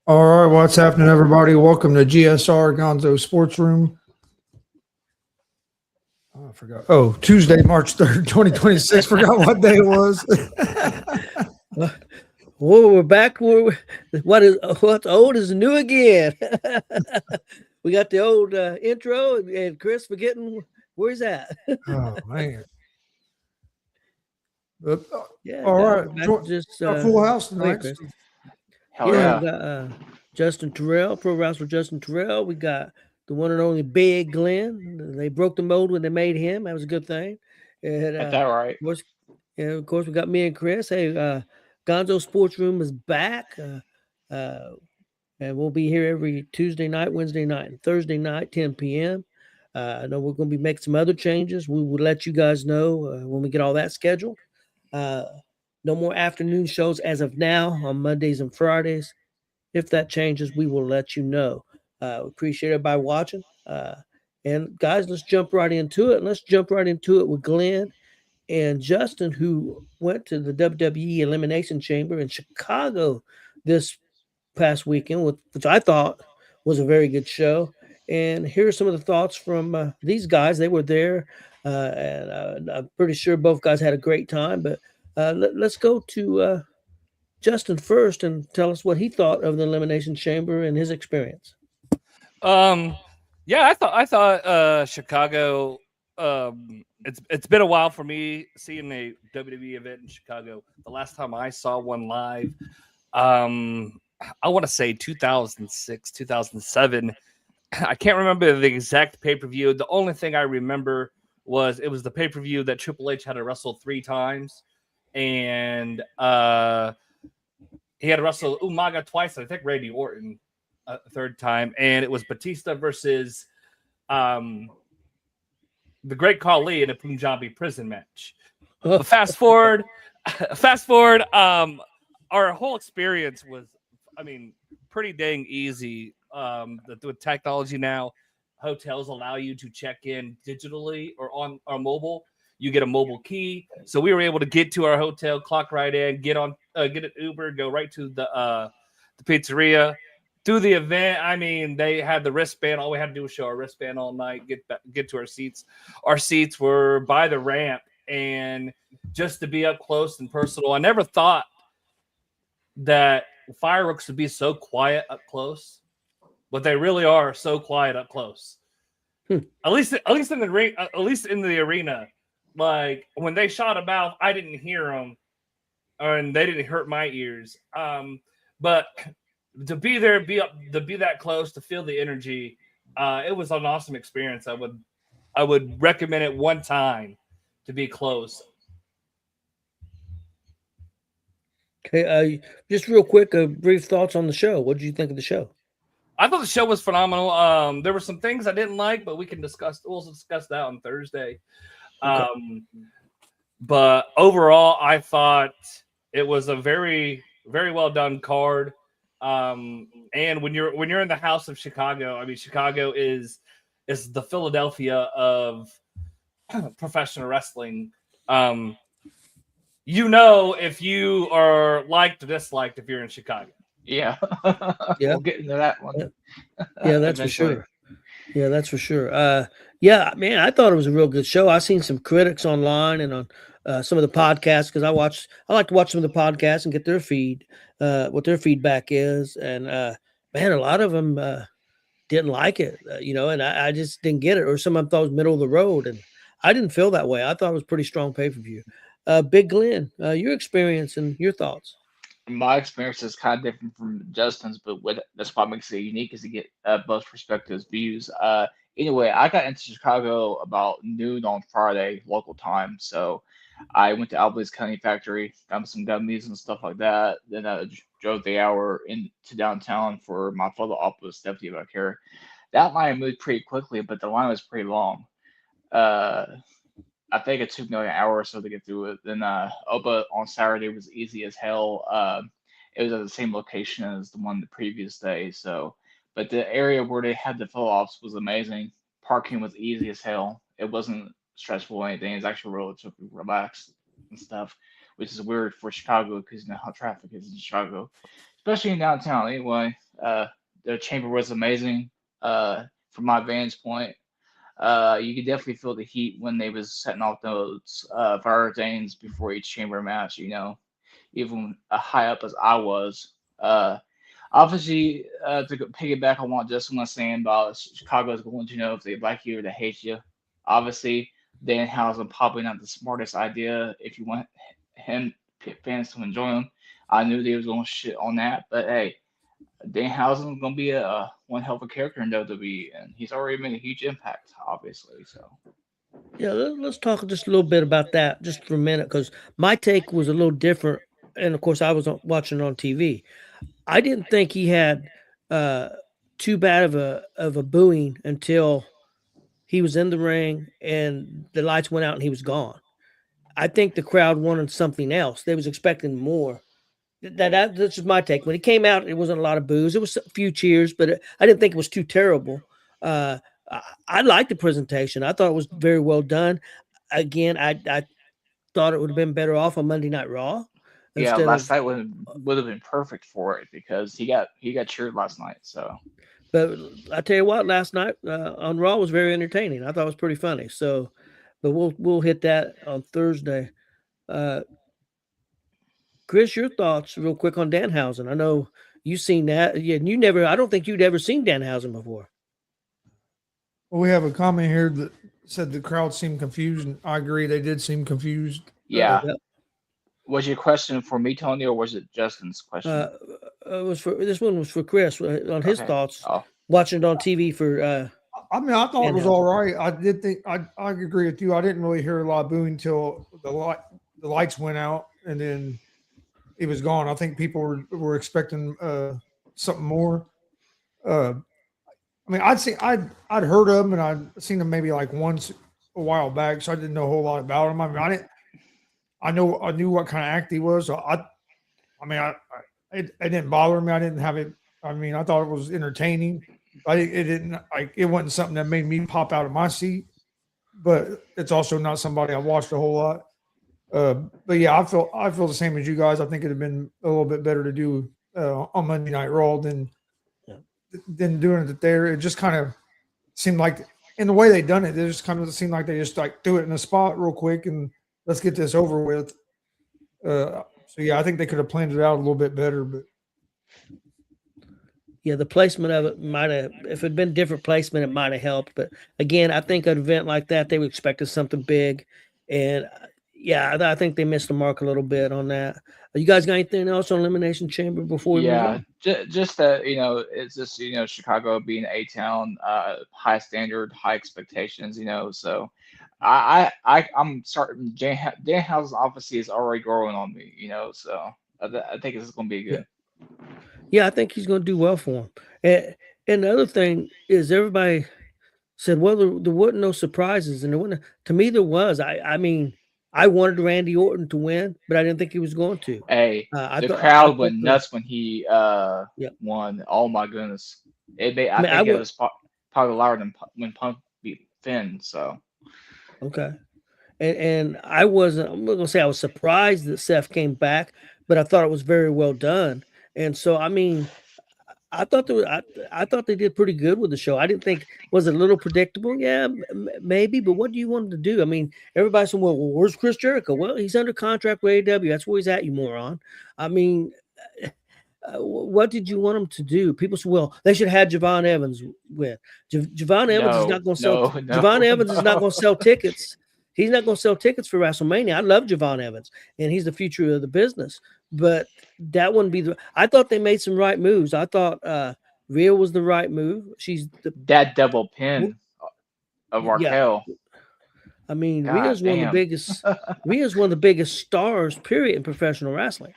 All right, what's happening, everybody? Welcome to GSR Gonzo'S Sports Room. Oh, I forgot. Oh, Tuesday, March 3rd, 2026. Forgot what day it was. Well, we're back. What's old is new again. We got the old intro, and Chris forgetting where's that? Oh, man. Yeah, all guys, right. we're back to just A full house go ahead, tonight. Chris. Hell Yeah, yeah. we got Justin Terrell, pro wrestler Justin Terrell. We got the one and only Big Glenn. They broke the mold when they made him. That was a good thing. And Got that right. of course, we got me and Chris. Hey, Gonzo Sports Room is back. And we'll be here every Tuesday night, Wednesday night, and Thursday night, 10 p.m. I know we're going to be making some other changes. We will let you guys know when we get all that scheduled. No more afternoon shows as of now on Mondays and Fridays. If that changes, we will let you know. Appreciate everybody watching. And guys, let's jump right into it. Let's jump right into it with Glenn and Justin, who went to the WWE Elimination Chamber in Chicago this past weekend, which I thought was a very good show. And here's some of the thoughts from these guys. They were there, and I'm pretty sure both guys had a great time. But let's go to Justin first and tell us what he thought of the Elimination Chamber and his experience. Yeah, I thought Chicago. It's been a while for me seeing a WWE event in Chicago. The last time I saw one live, I want to say 2006, 2007. I can't remember the exact pay-per-view. The only thing I remember was it was the pay-per-view that Triple H had to wrestle 3 times, and he had to wrestle Umaga twice. I think Randy Orton a third time, and it was Batista versus the Great Khali in a Punjabi prison match. But fast forward, our whole experience was, pretty dang easy. With technology now, hotels allow you to check in digitally or on our mobile. You get a mobile key, so we were able to get to our hotel, clock right in, get an Uber, go right to the pizzeria. Through the event, they had the wristband. All we had to do was show our wristband all night, get to our seats. Our seats were by the ramp, and just to be up close and personal. I never thought that fireworks would be so quiet up close, but they really are so quiet up close. At least in the ring, at least in the arena. Like when they shot them out, I didn't hear them, and they didn't hurt my ears. But to be there, to be that close, to feel the energy, it was an awesome experience. I would recommend it one time to be close. Okay, just real quick, brief thoughts on the show. What did you think of the show? I thought the show was phenomenal. There were some things I didn't like, but we'll discuss that on Thursday. Okay. But overall, I thought it was a very, very well done card. And when you're in the house of Chicago, Chicago is the Philadelphia of professional wrestling. If you are liked or disliked if you're in Chicago. Yeah. Yeah. We'll get into that one. Yeah, that's for sure. Yeah, that's for sure. Yeah, man, I thought it was a real good show. I've seen some critics online and on some of the podcasts because I like to watch some of the podcasts and get their what their feedback is. And man, a lot of them didn't like it, and I just didn't get it. Or some of them thought it was middle of the road, and I didn't feel that way. I thought it was pretty strong pay-per-view. Big Glenn, your experience and your thoughts. My experience is kind of different from Justin's, but that's what makes it unique is to get both perspectives, views. Anyway, I got into Chicago about noon on Friday, local time. So I went to Albies County Factory, got some gummies and stuff like that. Then I drove the hour into downtown for my photo op with Stephanie back here. That line moved pretty quickly, but the line was pretty long. I think it took me like an hour or so to get through it. Then Oba on Saturday was easy as hell. It was at the same location as the one the previous day. So, but the area where they had the fill offs was amazing. Parking was easy as hell. It wasn't stressful or anything. It's actually relatively relaxed and stuff. which is weird for Chicago because you know how traffic is in Chicago, especially in downtown. Anyway, the chamber was amazing. From my vantage point, you could definitely feel the heat when they was setting off those fire things before each chamber match. You know, even high up as I was. Obviously, piggyback on what Justin was saying about Chicago is going to know if they like you or they hate you. Obviously, Danhausen probably not the smartest idea if you want fans to enjoy him. I knew they was going to shit on that, but hey, Danhausen's going to be a one hell of a character in WWE, and he's already made a huge impact, obviously. So. Yeah, let's talk just a little bit about that just for a minute, because my take was a little different. And of course, I was watching on TV. I didn't think he had too bad of a booing until he was in the ring and the lights went out and he was gone. I think the crowd wanted something else. They was expecting more. That's just my take. When he came out, it wasn't a lot of boos. It was a few cheers, but I didn't think it was too terrible. I liked the presentation. I thought it was very well done. Again, I thought it would have been better off on Monday Night Raw. Yeah, last night would have been perfect for it because he got cheered last night. So, but I tell you what, last night on Raw was very entertaining. I thought it was pretty funny. So, but we'll hit that on Thursday. Chris, your thoughts real quick on Danhausen. I know you've seen that. Yeah, I don't think you'd ever seen Danhausen before. Well, we have a comment here that said the crowd seemed confused, and I agree. They did seem confused. Yeah. Was your question for me, Tony, or was it Justin's question? This one was for Chris on his thoughts. Watching it on TV for. I mean, I thought it was all right. I did think I agree with you. I didn't really hear a lot of booing until the lights went out, and then it was gone. I think people were expecting something more. I mean, I'd heard of him, and I'd seen him maybe like once a while back, so I didn't know a whole lot about him. I mean, I knew what kind of act he was. So it didn't bother me. I didn't have it. I mean, I thought it was entertaining. It wasn't something that made me pop out of my seat, but it's also not somebody I watched a whole lot. But yeah, I feel the same as you guys. I think it'd have been a little bit better to do on Monday Night Raw than doing it there. It just kind of seemed like, in the way they done it, it just kind of seemed like they just like threw it in a spot real quick and let's get this over with. So yeah, I think they could have planned it out a little bit better, but yeah, the placement of it might have, if it had been different placement, it might have helped. But again, I think an event like that, they were expecting something big. And yeah, I think they missed the mark a little bit on that. You guys got anything else on Elimination Chamber before we move on? Just that, it's just, Chicago being a town, high standard, high expectations, so I'm starting. Danhausen obviously is already growing on me, so I think this is going to be good. Yeah, I think he's going to do well for him. And the other thing is, everybody said, well, there wasn't no surprises, and there wasn't. To me, there was. I mean, I wanted Randy Orton to win, but I didn't think he was going to. Hey, the crowd went nuts when he won. Oh my goodness! I think it was probably louder than when Punk beat Finn. So okay, and I'm not gonna say I was surprised that Seth came back, but I thought it was very well done. And so, I mean, I thought they did pretty good with the show. I didn't think, was it a little predictable? Yeah, maybe. But what do you want him to do? I mean, everybody said, well, where's Chris Jericho? Well, he's under contract with AEW. That's where he's at, you moron. I mean, what did you want him to do? People said, well, they should have had Javon Evans win. Javon Evans is not going to sell. Javon Evans is not going to sell tickets. He's not going to sell tickets for WrestleMania. I love Javon Evans, and he's the future of the business. But that wouldn't be I thought they made some right moves. I thought Rhea was the right move. That double pin of Raquel. Yeah. I mean, Rhea's one of the biggest. Rhea's one of the biggest stars, period, in professional wrestling.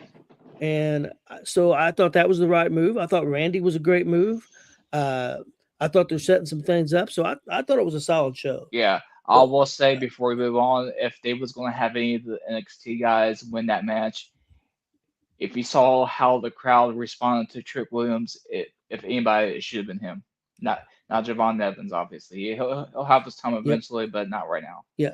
And so I thought that was the right move. I thought Randy was a great move. I thought they're setting some things up. So I thought it was a solid show. Yeah. I will say before we move on, if they was going to have any of the NXT guys win that match, if you saw how the crowd responded to Trick Williams, if anybody, it should have been him, not Javon Evans. Obviously, he'll have his time eventually, but not right now. Yeah.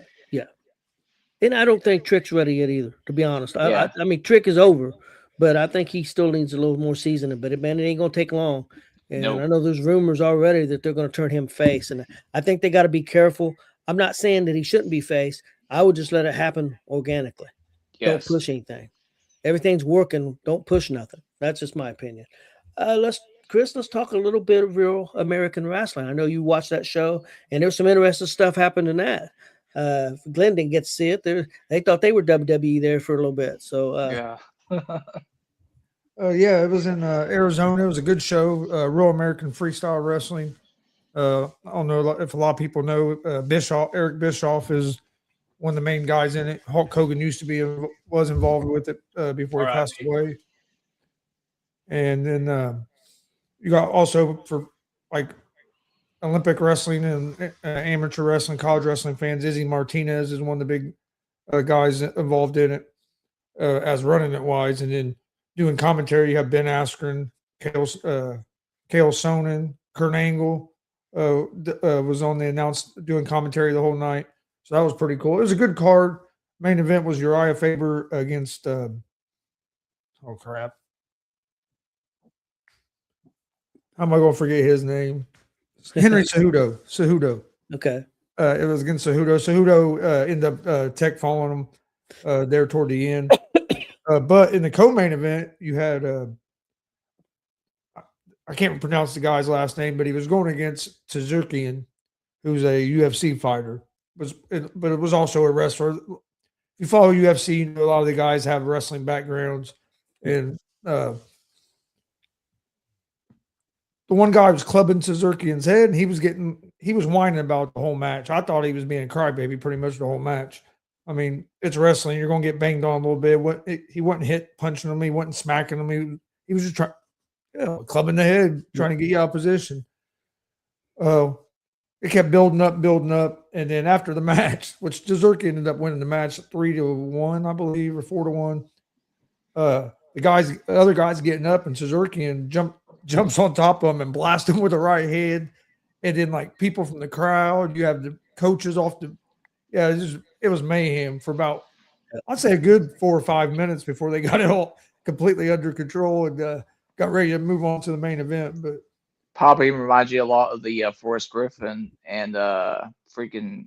And I don't think Trick's ready yet either, to be honest. Yeah. I mean, Trick is over, but I think he still needs a little more seasoning. But man, it ain't gonna take long. And Nope. I know there's rumors already that they're gonna turn him face, and I think they got to be careful. I'm not saying that he shouldn't be face. I would just let it happen organically. Yes. Don't push anything. Everything's working. Don't push nothing. That's just my opinion. Chris, let's talk a little bit of real American wrestling. I know you watched that show, and there's some interesting stuff happening in that. Glenn didn't get to see it. They thought they were WWE there for a little bit. So Yeah. Yeah, it was in Arizona. It was a good show. Real American Freestyle Wrestling. I don't know if a lot of people know Eric Bischoff is one of the main guys in it. Hulk Hogan was involved with it before he passed away. And then you got also for like Olympic wrestling and amateur wrestling, college wrestling fans. Izzy Martinez is one of the big guys involved in it as running it wise. And then doing commentary, you have Ben Askren, Cale Sonnen, Kurt Angle was on the announced doing commentary the whole night. So that was pretty cool. It was a good card. Main event was Uriah Faber against oh crap. How am I going to forget his name? Henry Cejudo. Okay. It was against Cejudo. Cejudo ended up tech following him there toward the end. But in the co-main event, you had I can't pronounce the guy's last name, but he was going against Tzurkian, who's a UFC fighter. But it was also a wrestler. If you follow UFC, you know a lot of the guys have wrestling backgrounds. And the one guy was clubbing Tzurkian's head, and he was whining about the whole match. I thought he was being a crybaby pretty much the whole match. I mean, it's wrestling. You're going to get banged on a little bit. He wasn't punching him. He wasn't smacking him. He was just trying, clubbing the head, trying to get you out of position. It kept building up. And then after the match, which Tzurkian ended up winning the match 3-1, I believe, or 4-1. The other guys getting up, and Tzurkian jumps on top of him and blasts him with the right hand. And then, like, people from the crowd, you have the coaches off the – it was mayhem for about, I'd say, a good 4 or 5 minutes before they got it all completely under control and got ready to move on to the main event. But probably reminds you a lot of the Forrest Griffin and freaking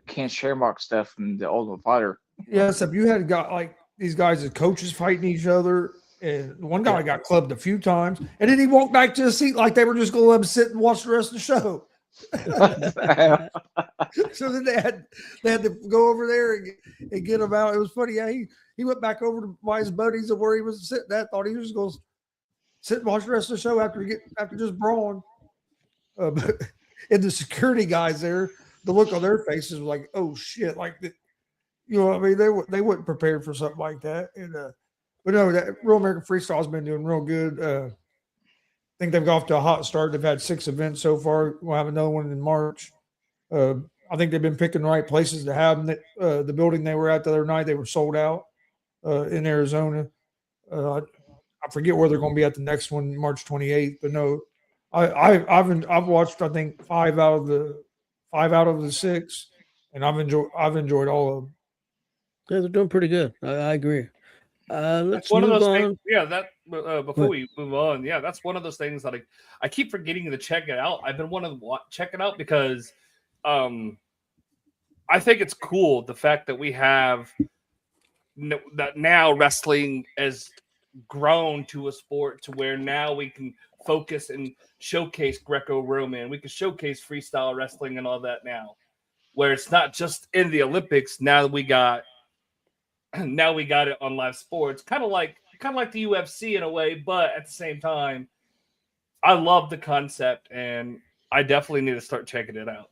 Ken Shamrock stuff from the Ultimate Fighter. Yeah, except you had got like these guys as coaches fighting each other, and one guy got clubbed a few times, and then he walked back to his seat like they were just going to let him sit and watch the rest of the show. So then they had to go over there and get him out. It was funny. Yeah, he went back over to my buddies of where he was sitting at. Thought he was just going to sit and watch the rest of the show after just brawling. But and the security guys there, the look on their faces was like, "Oh shit!" Like, you know what I mean? They weren't prepared for something like that. And but no, that Real American Freestyle has been doing real good. I think they've got off to a hot start. They've had 6 events so far. We'll have another one in March. I think they've been picking the right places to have them. The building they were at the other night, they were sold out in Arizona. I forget where they're going to be at the next one, March 28th. But no, I've watched, I think, 5 out of the 6, and I've enjoyed all of them. Yeah, they're doing pretty good. I agree. Let's one move of those on. things, yeah, that before we move on, yeah, that's one of those things that I keep forgetting to check it out. I've been wanting to check it out because I think it's cool the fact that we have that now wrestling has grown to a sport to where now we can focus and showcase Greco-Roman. We can showcase freestyle wrestling and all that now, where it's not just in the Olympics. Now we got it on live sports, kind of like the UFC in a way, but at the same time, I love the concept, and I definitely need to start checking it out.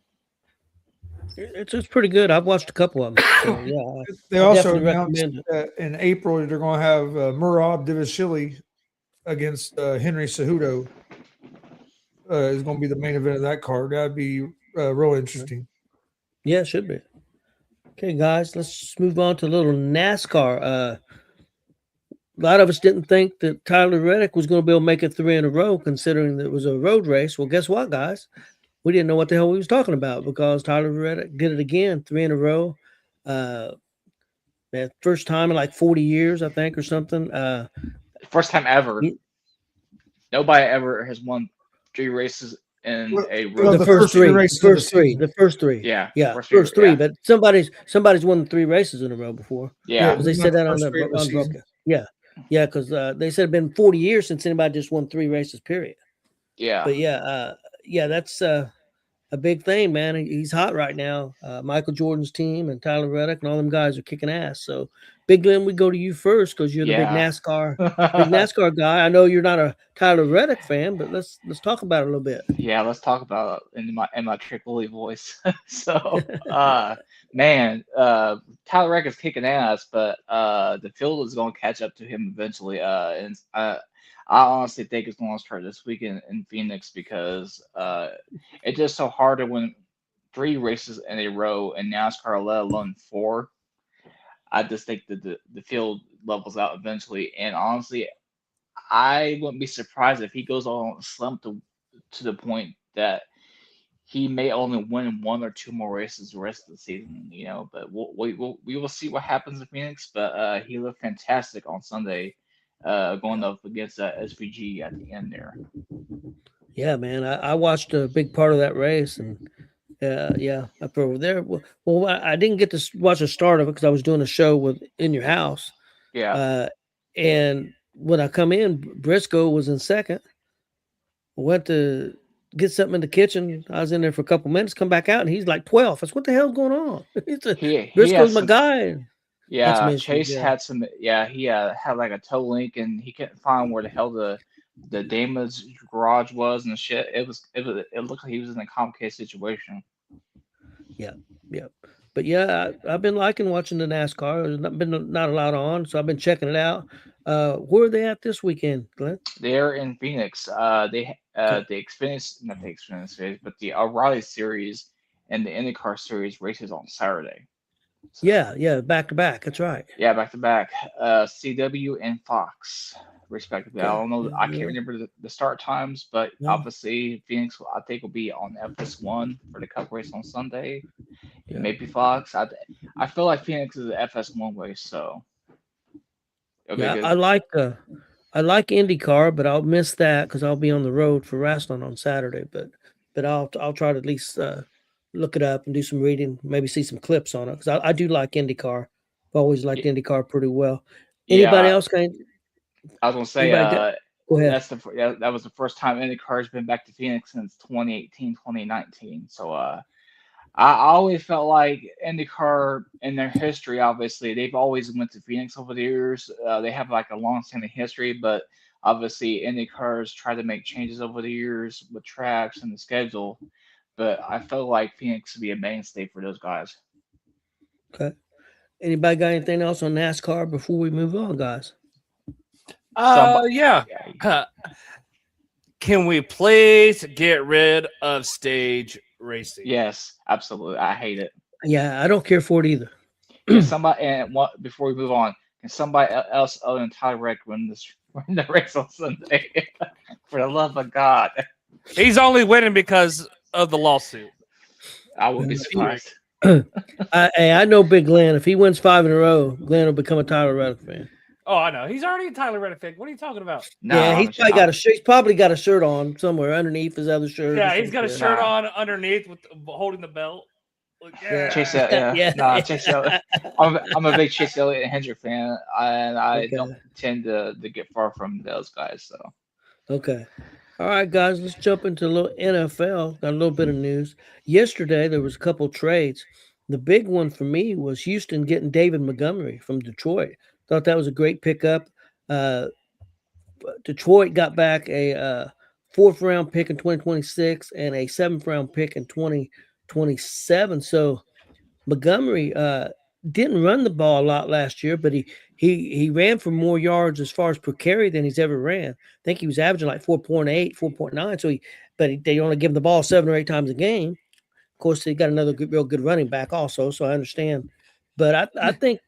It's pretty good. I've watched a couple of them. So, yeah, they also announced that in April they're going to have Murad Divashili against Henry Cejudo. Is going to be the main event of that card. That'd be real interesting. Yeah, it should be. Okay, guys, let's move on to a little NASCAR. A lot of us didn't think that Tyler Reddick was going to be able to make it 3 in a row, considering that it was a road race. Well, guess what, guys? We didn't know what the hell we was talking about because Tyler Reddick did it again, 3 in a row. Man, first time in like 40 years, I think, or something. First time ever. He- Nobody ever has won 3 races in a Well, row. the first three, races of the season. the first three. Yeah, Yeah, first first three, three. yeah. But somebody's won 3 races in a row before. Yeah. Because they not said the that on first the three of the on season. broadcast. Yeah, because they said it's been 40 years since anybody just won 3 races. Period. Yeah. But yeah, that's a big thing, man. He's hot right now. Michael Jordan's team and Tyler Reddick and all them guys are kicking ass. So, Big Glenn, we go to you first because you're the big NASCAR guy. I know you're not a Tyler Reddick fan, but let's talk about it a little bit. Yeah, let's talk about it in my Triple E voice. So, man, Tyler Reddick is kicking ass, but the field is going to catch up to him eventually. And I honestly think it's going to start this weekend in Phoenix because it's just so hard to win 3 races in a row in NASCAR, let alone 4. I just think that the field levels out eventually, and honestly, I wouldn't be surprised if he goes on a slump to the point that he may only win 1 or 2 more races the rest of the season, you know. But we will see what happens in Phoenix. But he looked fantastic on Sunday, going up against SVG at the end there. Yeah, man. I watched a big part of that race, and yeah, up over there. Well, I didn't get to watch the start of it because I was doing a show with In Your House. Yeah, And when I come in, Briscoe was in second. Went to get something in the kitchen. I was in there for a couple minutes. Come back out, and he's like 12th. I said, "What the hell's going on?" he Briscoe's has my some. guy. Had some Yeah, issues, Chase yeah. had some. Yeah, he had like a tow link, and he couldn't find where the hell the Damon's garage was and shit. It looked like he was in a complicated situation. Yeah. But yeah, I've been liking watching the NASCAR. There's not a lot on, so I've been checking it out. Where are they at this weekend, Glenn? They're in Phoenix. The Xfinity, not the Xfinity series, but the O'Reilly series and the IndyCar series races on Saturday. So, Yeah, back to back. That's right. yeah, back to back. CW and Fox, respectively. I Okay. don't know. I can't Yeah. remember the start times, but No. obviously Phoenix, I think, will be on FS1 for the Cup race on Sunday. Yeah. Maybe Fox. I feel like Phoenix is the FS1 race, so it'll be Yeah, good. I like IndyCar, but I'll miss that because I'll be on the road for wrestling on Saturday. But I'll try to at least look it up and do some reading, maybe see some clips on it because I do like IndyCar. I've always liked IndyCar pretty well. Anybody Yeah, else? I was gonna say, Go ahead. that was the first time IndyCar's been back to Phoenix since 2018, 2019. So I always felt like IndyCar in their history, obviously, they've always went to Phoenix over the years. They have like a long-standing history, but obviously IndyCar's tried to make changes over the years with tracks and the schedule. But I felt like Phoenix would be a mainstay for those guys. Okay. Anybody got anything else on NASCAR before we move on, guys? Yeah. Can we please get rid of stage racing? Yes, absolutely. I hate it. Yeah, I don't care for it either. Can somebody before we move on? Can somebody else other than Tyler Reddick win the race on Sunday? For the love of God, He's only winning because of the lawsuit. I would be surprised. I know Big Glenn. If he wins 5 in a row, Glenn will become a Tyler Reddick fan. Oh, I know. He's already a Tyler Reddick fan. What are you talking about? No, Yeah, he's probably got a shirt on somewhere underneath his other shirt. Yeah, he's got a shirt on underneath with holding the belt. Like, yeah. Chase Elliott. Yeah. No, Chase Elliott. I'm a big Chase Elliott and Hendrick fan, and I don't tend to get far from those guys. So okay. All right, guys, let's jump into a little NFL. Got a little bit of news. Yesterday, there was a couple trades. The big one for me was Houston getting David Montgomery from Detroit. Thought that was a great pickup. Detroit got back a 4th round pick in 2026 and a 7th round pick in 2027. So Montgomery didn't run the ball a lot last year, but he ran for more yards as far as per carry than he's ever ran. I think he was averaging like 4.8, 4.9. So they only give him the ball 7 or 8 times a game. Of course, they got another real good running back also, so I understand. But I think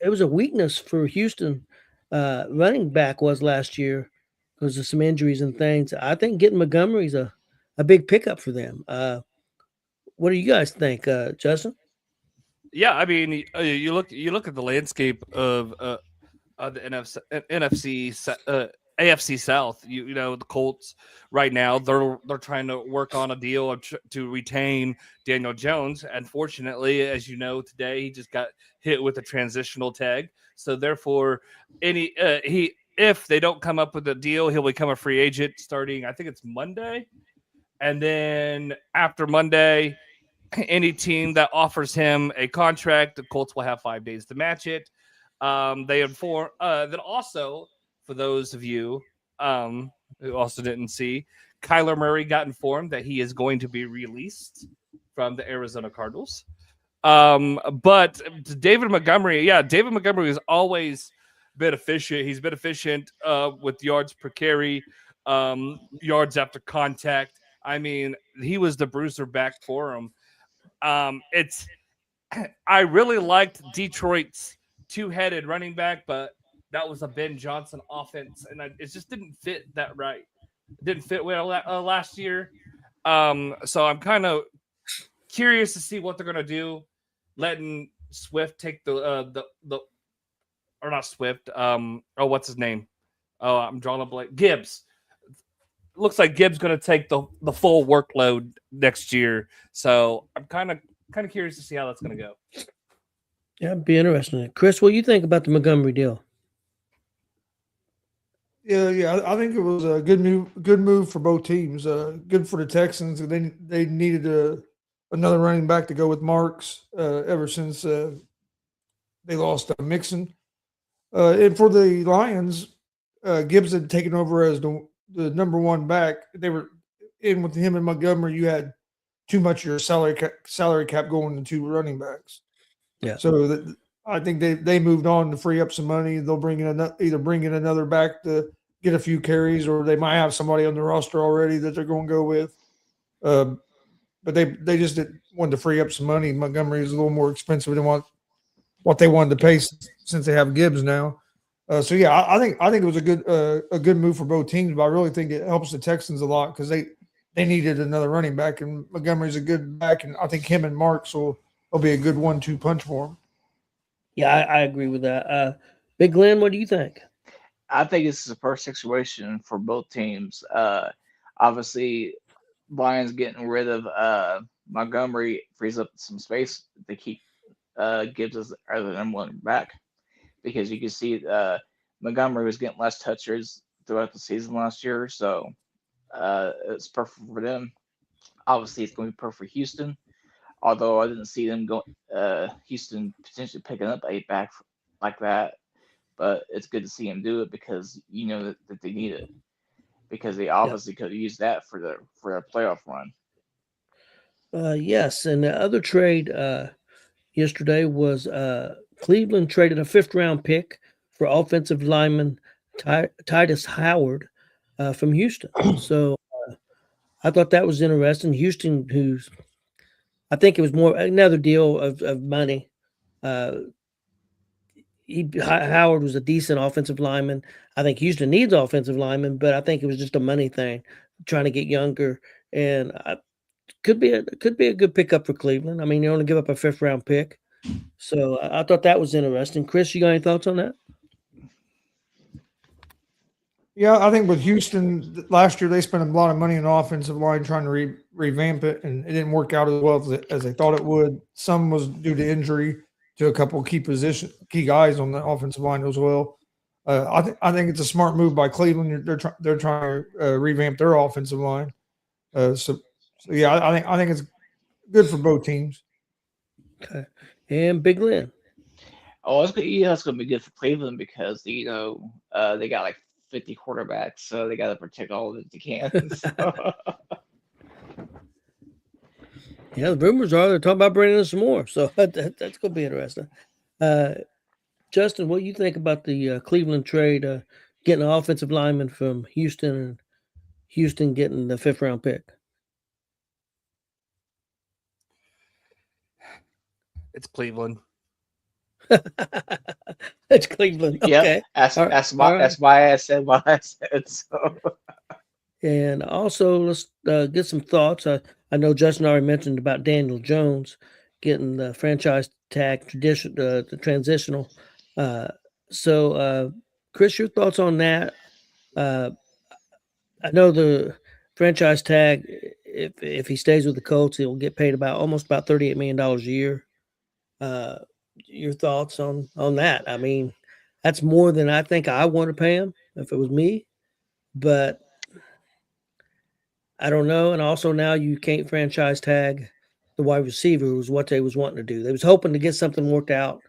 it was a weakness for Houston running back was last year because of some injuries and things. I think getting Montgomery's a big pickup for them. What do you guys think, Justin? Yeah, I mean, you look at the landscape of the AFC South. You know the Colts right now. They're trying to work on a deal to retain Daniel Jones. Unfortunately, as you know, today he just got hit with a transitional tag. So therefore, if they don't come up with a deal, he'll become a free agent starting. I think it's Monday, and then after Monday, any team that offers him a contract, the Colts will have 5 days to match it. They inform that also, for those of you who also didn't see, Kyler Murray got informed that he is going to be released from the Arizona Cardinals. But David Montgomery has always been efficient. He's been efficient with yards per carry, yards after contact. I mean, he was the bruiser back for him. I really liked Detroit's two-headed running back, but that was a Ben Johnson offense, and it just didn't fit that right. It didn't fit well last year. So I'm kind of curious to see what they're gonna do, letting Swift take the or not Swift. What's his name? Oh, I'm drawing a blank. Gibbs. Looks like Gibbs going to take the full workload next year. So I'm kind of curious to see how that's going to go. Yeah, it'd be interesting. Chris, what do you think about the Montgomery deal? Yeah, I think it was a good move for both teams. Good for the Texans. They needed another running back to go with Marks ever since they lost Mixon. And for the Lions, Gibbs had taken over as the number one back. They were in with him and Montgomery. You had too much of your salary cap going to two running backs. Yeah. So I think they moved on to free up some money. They'll bring in another back to get a few carries, or they might have somebody on the roster already that they're going to go with. But they just wanted to free up some money. Montgomery is a little more expensive than what they wanted to pay since they have Gibbs now. So yeah, I think it was a good move for both teams, but I really think it helps the Texans a lot because they needed another running back, and Montgomery's a good back, and I think him and Marks will be a good 1-2 punch for him. Yeah, I agree with that. Big Glenn, what do you think? I think this is a perfect situation for both teams. Obviously, Lions getting rid of Montgomery frees up some space to keep Gibbs as the number one back, because you can see Montgomery was getting less touches throughout the season last year, so it's perfect for them. Obviously, it's going to be perfect for Houston, although I didn't see them Houston potentially picking up a back like that, but it's good to see him do it because you know that they need it, because they obviously could have used that for their playoff run. Yes, and the other trade yesterday was Cleveland traded a 5th-round pick for offensive lineman Titus Howard from Houston. So I thought that was interesting. Houston, I think it was more another deal of money. Howard was a decent offensive lineman. I think Houston needs offensive linemen, but I think it was just a money thing, trying to get younger, and could be a good pickup for Cleveland. I mean, they only give up a 5th-round pick, so I thought that was interesting. Chris, you got any thoughts on that? Yeah, I think with Houston last year, they spent a lot of money on the offensive line trying to revamp it, and it didn't work out as well as they thought it would. Some was due to injury to a couple of key guys on the offensive line as well. I think it's a smart move by Cleveland. They're trying to revamp their offensive line. So yeah, I think it's good for both teams. Okay, and Big Lynn. Oh, it's going to be good for Cleveland because they got like 50 quarterbacks, so they got to protect all that they can. So. Yeah, the rumors are they're talking about bringing in some more, so that's going to be interesting. Justin, what do you think about the Cleveland trade, getting an offensive lineman from Houston, and Houston getting the 5th-round pick? It's Cleveland. It's Cleveland. Okay. Yeah, that's why I said what I said. So. And also, let's get some thoughts. I know Justin already mentioned about Daniel Jones, getting the franchise tag the transitional. So, Chris, your thoughts on that? I know the franchise tag. If he stays with the Colts, he'll get paid almost about $38 million a year. Your thoughts on that? I mean, that's more than I think I want to pay him if it was me, but I don't know. And also now you can't franchise tag the wide receiver, who was what they was wanting to do. They was hoping to get something worked out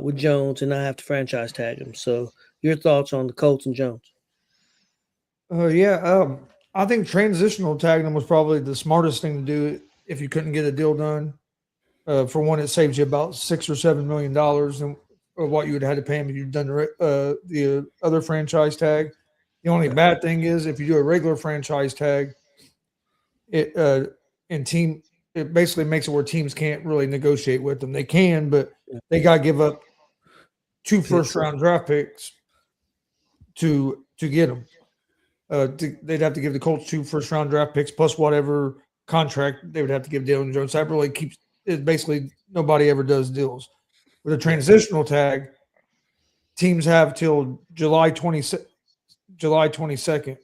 with Jones and not have to franchise tag him. So your thoughts on the Colts and Jones? I think transitional tagging him was probably the smartest thing to do if you couldn't get a deal done. For one, it saves you about $6 or $7 million of what you would have had to pay him if you'd done the other franchise tag. The only bad thing is if you do a regular franchise tag, it basically makes it where teams can't really negotiate with them. They can, but they got to give up 2 first-round draft picks to get them. They'd have to give the Colts 2 first-round draft picks plus whatever contract they would have to give Daniel Jones. That really keeps it. Basically, nobody ever does deals with a transitional tag. Teams have till July 22nd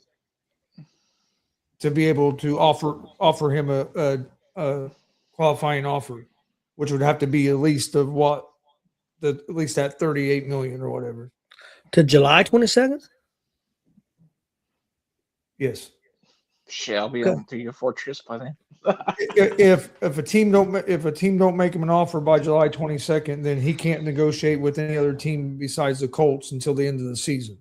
to be able to offer him a qualifying offer, which would have to be at least at $38 million or whatever. To July 22nd? Yes. Shit, I'll be on to your fortress by then. if a team don't make him an offer by July 22nd, then he can't negotiate with any other team besides the Colts until the end of the season.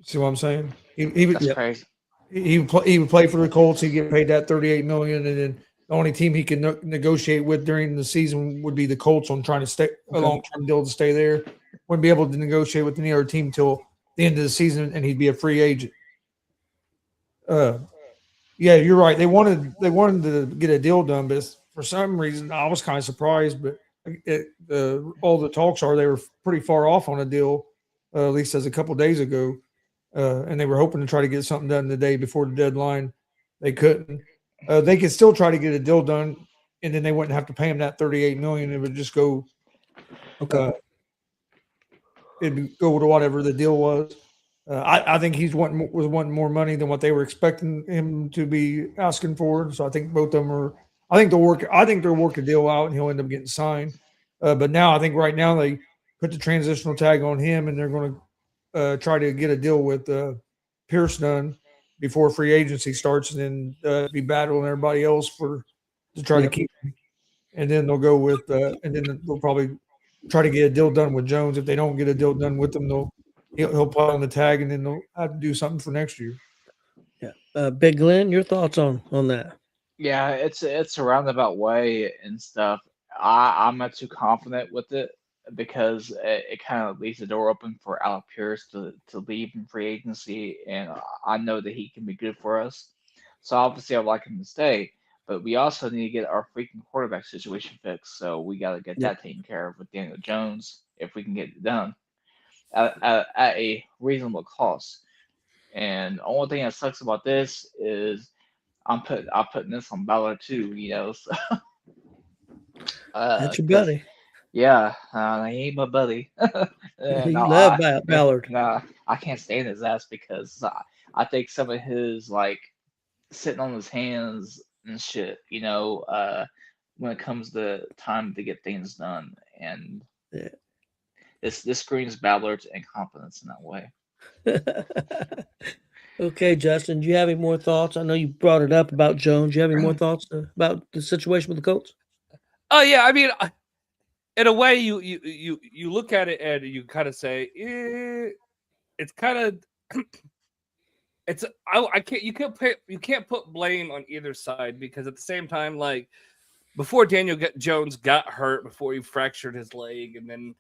See what I'm saying? That's crazy. He would play for the Colts. He'd get paid that $38 million, and then the only team he can negotiate with during the season would be the Colts on trying to stay a long-term deal to stay there. Wouldn't be able to negotiate with any other team until the end of the season, and he'd be a free agent. Yeah, you're right. They wanted to get a deal done, but for some reason, I was kind of surprised. But all the talks are they were pretty far off on a deal, at least as a couple of days ago, and they were hoping to try to get something done the day before the deadline. They couldn't. They could still try to get a deal done, and then they wouldn't have to pay him that $38 million. It would just go. It'd go to whatever the deal was. I think was wanting more money than what they were expecting him to be asking for. So I think both of them are. I think they'll work a deal out, and he'll end up getting signed. But now I think right now they put the transitional tag on him, and they're going to try to get a deal with Pierce done before free agency starts, and then be battling everybody else to try to keep him. And then they'll go with and then they'll probably try to get a deal done with Jones. If they don't get a deal done with him, he'll put on the tag, and then they'll have to do something for next year. Yeah, Big Glenn, your thoughts on that? Yeah, it's a roundabout way and stuff. I'm not too confident with it because it kind of leaves the door open for Alec Pierce to leave in free agency, and I know that he can be good for us. So obviously, I'd like him to stay, but we also need to get our freaking quarterback situation fixed. So we got to get that taken care of with Daniel Jones if we can get it done at a reasonable cost. And the only thing that sucks about this is I'm putting this on Ballard too, So, that's your buddy. Yeah, he ain't my buddy. You love Ballard. Nah, I can't stand his ass because I think some of his sitting on his hands and shit, when it comes to time to get things done, and this screams Ballard's incompetence in that way. Okay, Justin, do you have any more thoughts? I know you brought it up about Jones. Do you have any more thoughts about the situation with the Colts? Oh yeah, I mean, in a way, you look at it and you kind of say, it's kind of, it's you can't put blame on either side, because at the same time, before Daniel Jones got hurt, before he fractured his leg and then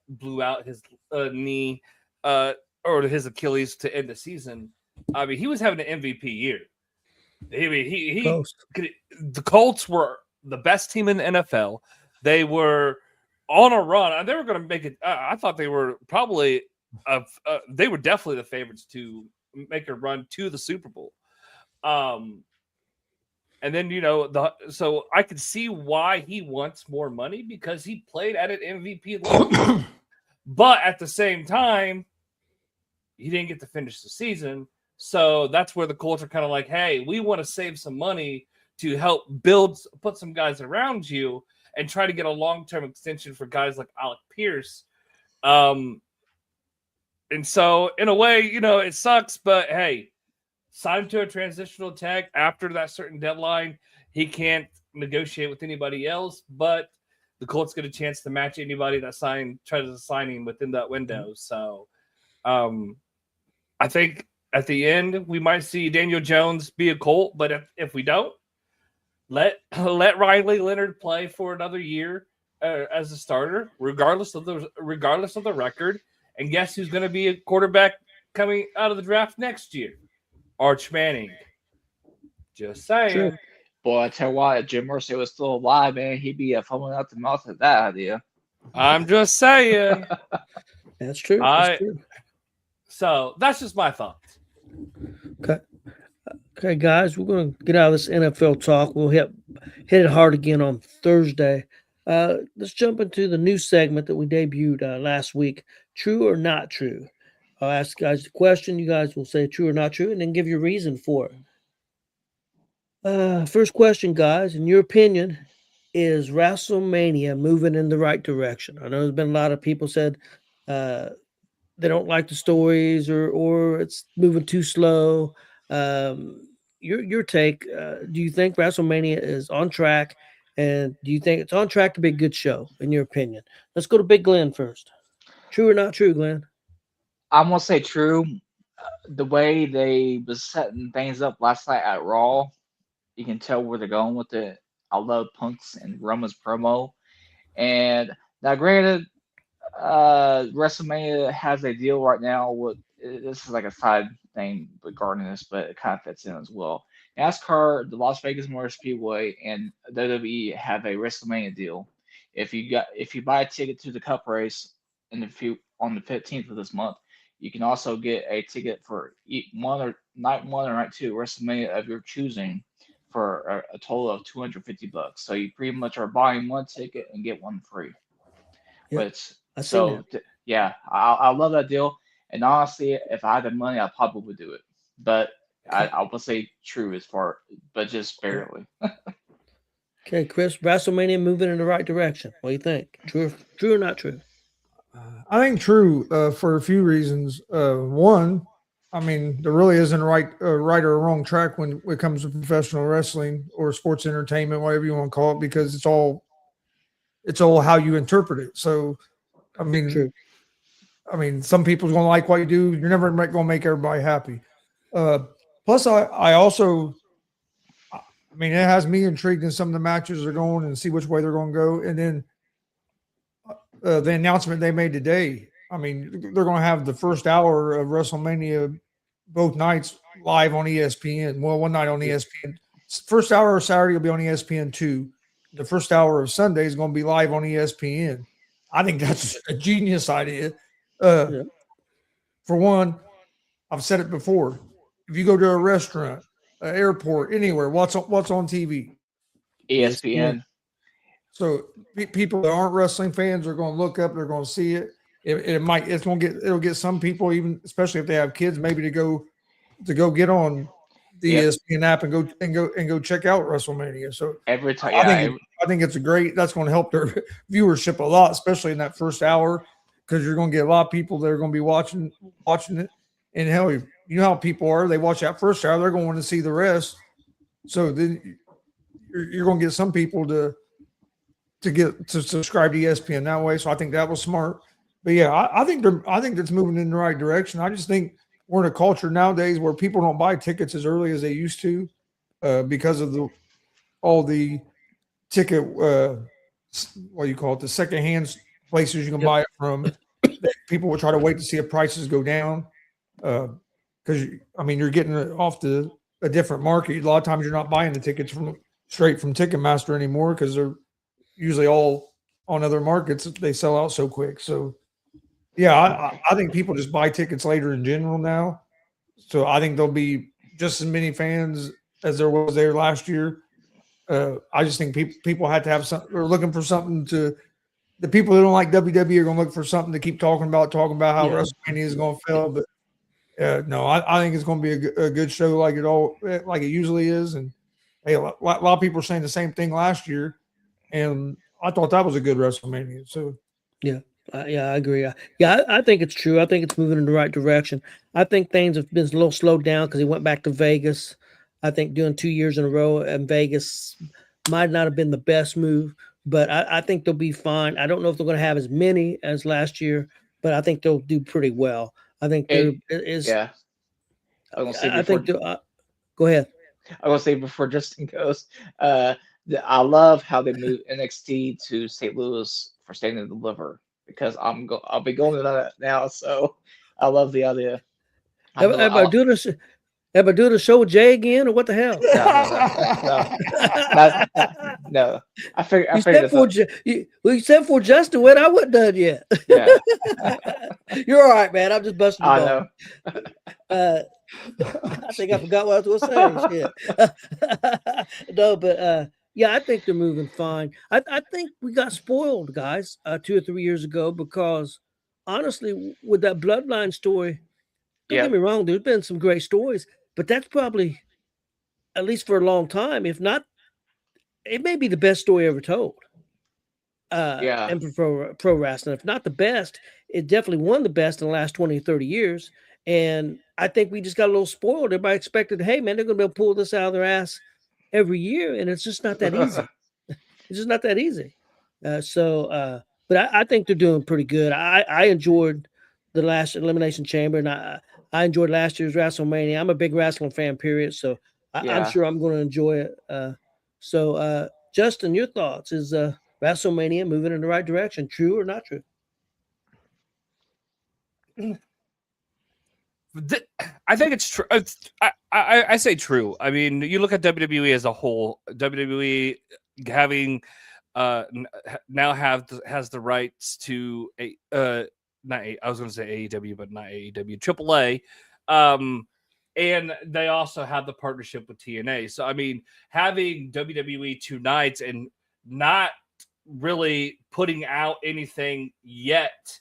blew out his knee or his Achilles to end the season, I mean, he was having an MVP year. I mean, the Colts were the best team in the NFL. They were on a run. They were going to make it. I thought they were probably they were definitely the favorites to make a run to the Super Bowl. And then, so I can see why he wants more money because he played at an MVP level. But at the same time, he didn't get to finish the season. So that's where the Colts are kind of like, hey, we want to save some money to help put some guys around you and try to get a long-term extension for guys like Alec Pierce. And so in a way, it sucks, but hey, sign him to a transitional tag after that certain deadline. He can't negotiate with anybody else, but the Colts get a chance to match anybody that tries to sign him within that window. So I think at the end we might see Daniel Jones be a Colt, but if we don't, let Riley Leonard play for another year as a starter, regardless of the record. And guess who's going to be a quarterback coming out of the draft next year? Arch Manning. Just saying. True. Boy, I tell you what, if Jim Mercer was still alive, man, he'd be foaming out the mouth at that idea. I'm just saying. That's true. That's true. So that's just my thoughts. Okay, guys, we're going to get out of this NFL talk. We'll hit it hard again on Thursday. Let's jump into the new segment that we debuted last week. True or not true? I'll ask guys the question. You guys will say true or not true, and then give your reason for it. First question, guys. In your opinion, is WrestleMania moving in the right direction? I know there's been a lot of people said they don't like the stories or it's moving too slow. Your take. Do you think WrestleMania is on track? And do you think it's on track to be a good show, in your opinion? Let's go to Big Glenn first. True or not true, Glenn? I'm gonna say true. The way they was setting things up last night at Raw, you can tell where they're going with it. I love Punk's and Roman's promo. And now, granted, WrestleMania has a deal right now with this is like a side thing regarding this, but it kind of fits in as well. NASCAR, the Las Vegas Motor Speedway, and WWE have a WrestleMania deal. If you buy a ticket to the Cup race on the 15th of this month, you can also get a ticket for night one or night two WrestleMania of your choosing for a total of $250. So you pretty much are buying one ticket and get one free. Yep, I love that deal. And honestly, if I had the money, I probably would do it. But I would say true but just barely. Okay, Chris, WrestleMania moving in the right direction. What do you think? True or not true? I think true for a few reasons. One, I mean, there really isn't a right or wrong track when it comes to professional wrestling or sports entertainment, whatever you want to call it, because it's all how you interpret it. So, I mean, True. Some people's going to like what you do. You're never going to make everybody happy. Plus, I also, it has me intrigued in some of the matches they're going and see which way they're going to go. And then the announcement they made today, they're going to have the first hour of WrestleMania both nights live on ESPN. Well, one night on ESPN. First hour of Saturday will be on ESPN2. The first hour of Sunday is going to be live on ESPN. I think that's a genius idea. For one, I've said it before. If you go to a restaurant, an airport, anywhere, what's on TV? ESPN. So people that aren't wrestling fans are going to look up. They're going to see it. It'll get some people, even especially if they have kids, maybe to go get on the ESPN app and go check out WrestleMania. So every time, I think it's that's going to help their viewership a lot, especially in that first hour, because you're going to get a lot of people that are going to be watching it. And hell, you know how people are. They watch that first hour, they're going to want to see the rest. So then you're going to get some people to subscribe to ESPN that way. So I think that was smart. But yeah, I think that's moving in the right direction. I just think we're in a culture nowadays where people don't buy tickets as early as they used to because of all the ticket, what do you call it, the secondhand places you can buy it from. People will try to wait to see if prices go down because, you're getting it off a different market. A lot of times you're not buying the tickets straight from Ticketmaster anymore because they're usually all on other markets. They sell out so quick. So, yeah, I think people just buy tickets later in general now. So I think there'll be just as many fans as there was there last year. I just think people have to have something. They're looking for something to. The people who don't like WWE are going to look for something to keep talking about how WrestleMania is going to feel. But no, I think it's going to be a good show like it usually is. And hey, a lot of people are saying the same thing last year, and I thought that was a good WrestleMania. So yeah, I agree. I think it's true. I think it's moving in the right direction. I think things have been a little slowed down because he went back to Vegas. I think doing 2 years in a row in Vegas might not have been the best move, but I think they'll be fine. I don't know if they're going to have as many as last year, but I think they'll do pretty well. I think there is. Yeah. I think. Go ahead. I will say before Justin goes, I love how they moved NXT to St. Louis for Stand and Deliver because I'll be going to that now. So I love the idea. Am I doing a show with Jay again, or what the hell? No. I figured you said for Justin when I wasn't done yet. Yeah. You're all right, man. I'm just busting the I ball. know. I think I forgot what I was going to say. No, but yeah, I think they're moving fine. I think we got spoiled, guys, 2 or 3 years ago because honestly, with that Bloodline story, don't get me wrong, there's been some great stories, but that's probably, at least for a long time, if not, it may be the best story ever told. And for pro wrestling, if not the best, it definitely one of the best in the last 20, 30 years. And I think we just got a little spoiled. Everybody expected, hey, man, they're going to be able to pull this out of their ass every year. And it's just not that easy. It's just not that easy. But I think they're doing pretty good. I enjoyed the last Elimination Chamber, and I enjoyed last year's WrestleMania. I'm a big wrestling fan, period. So I'm sure I'm going to enjoy it. Justin, your thoughts? Is WrestleMania moving in the right direction? True or not true? I think it's true. I say true. I mean, you look at WWE as a whole. WWE having now has the rights to I was going to say AEW, but not AEW, AAA. And they also have the partnership with TNA. So I mean, having WWE 2 nights and not really putting out anything yet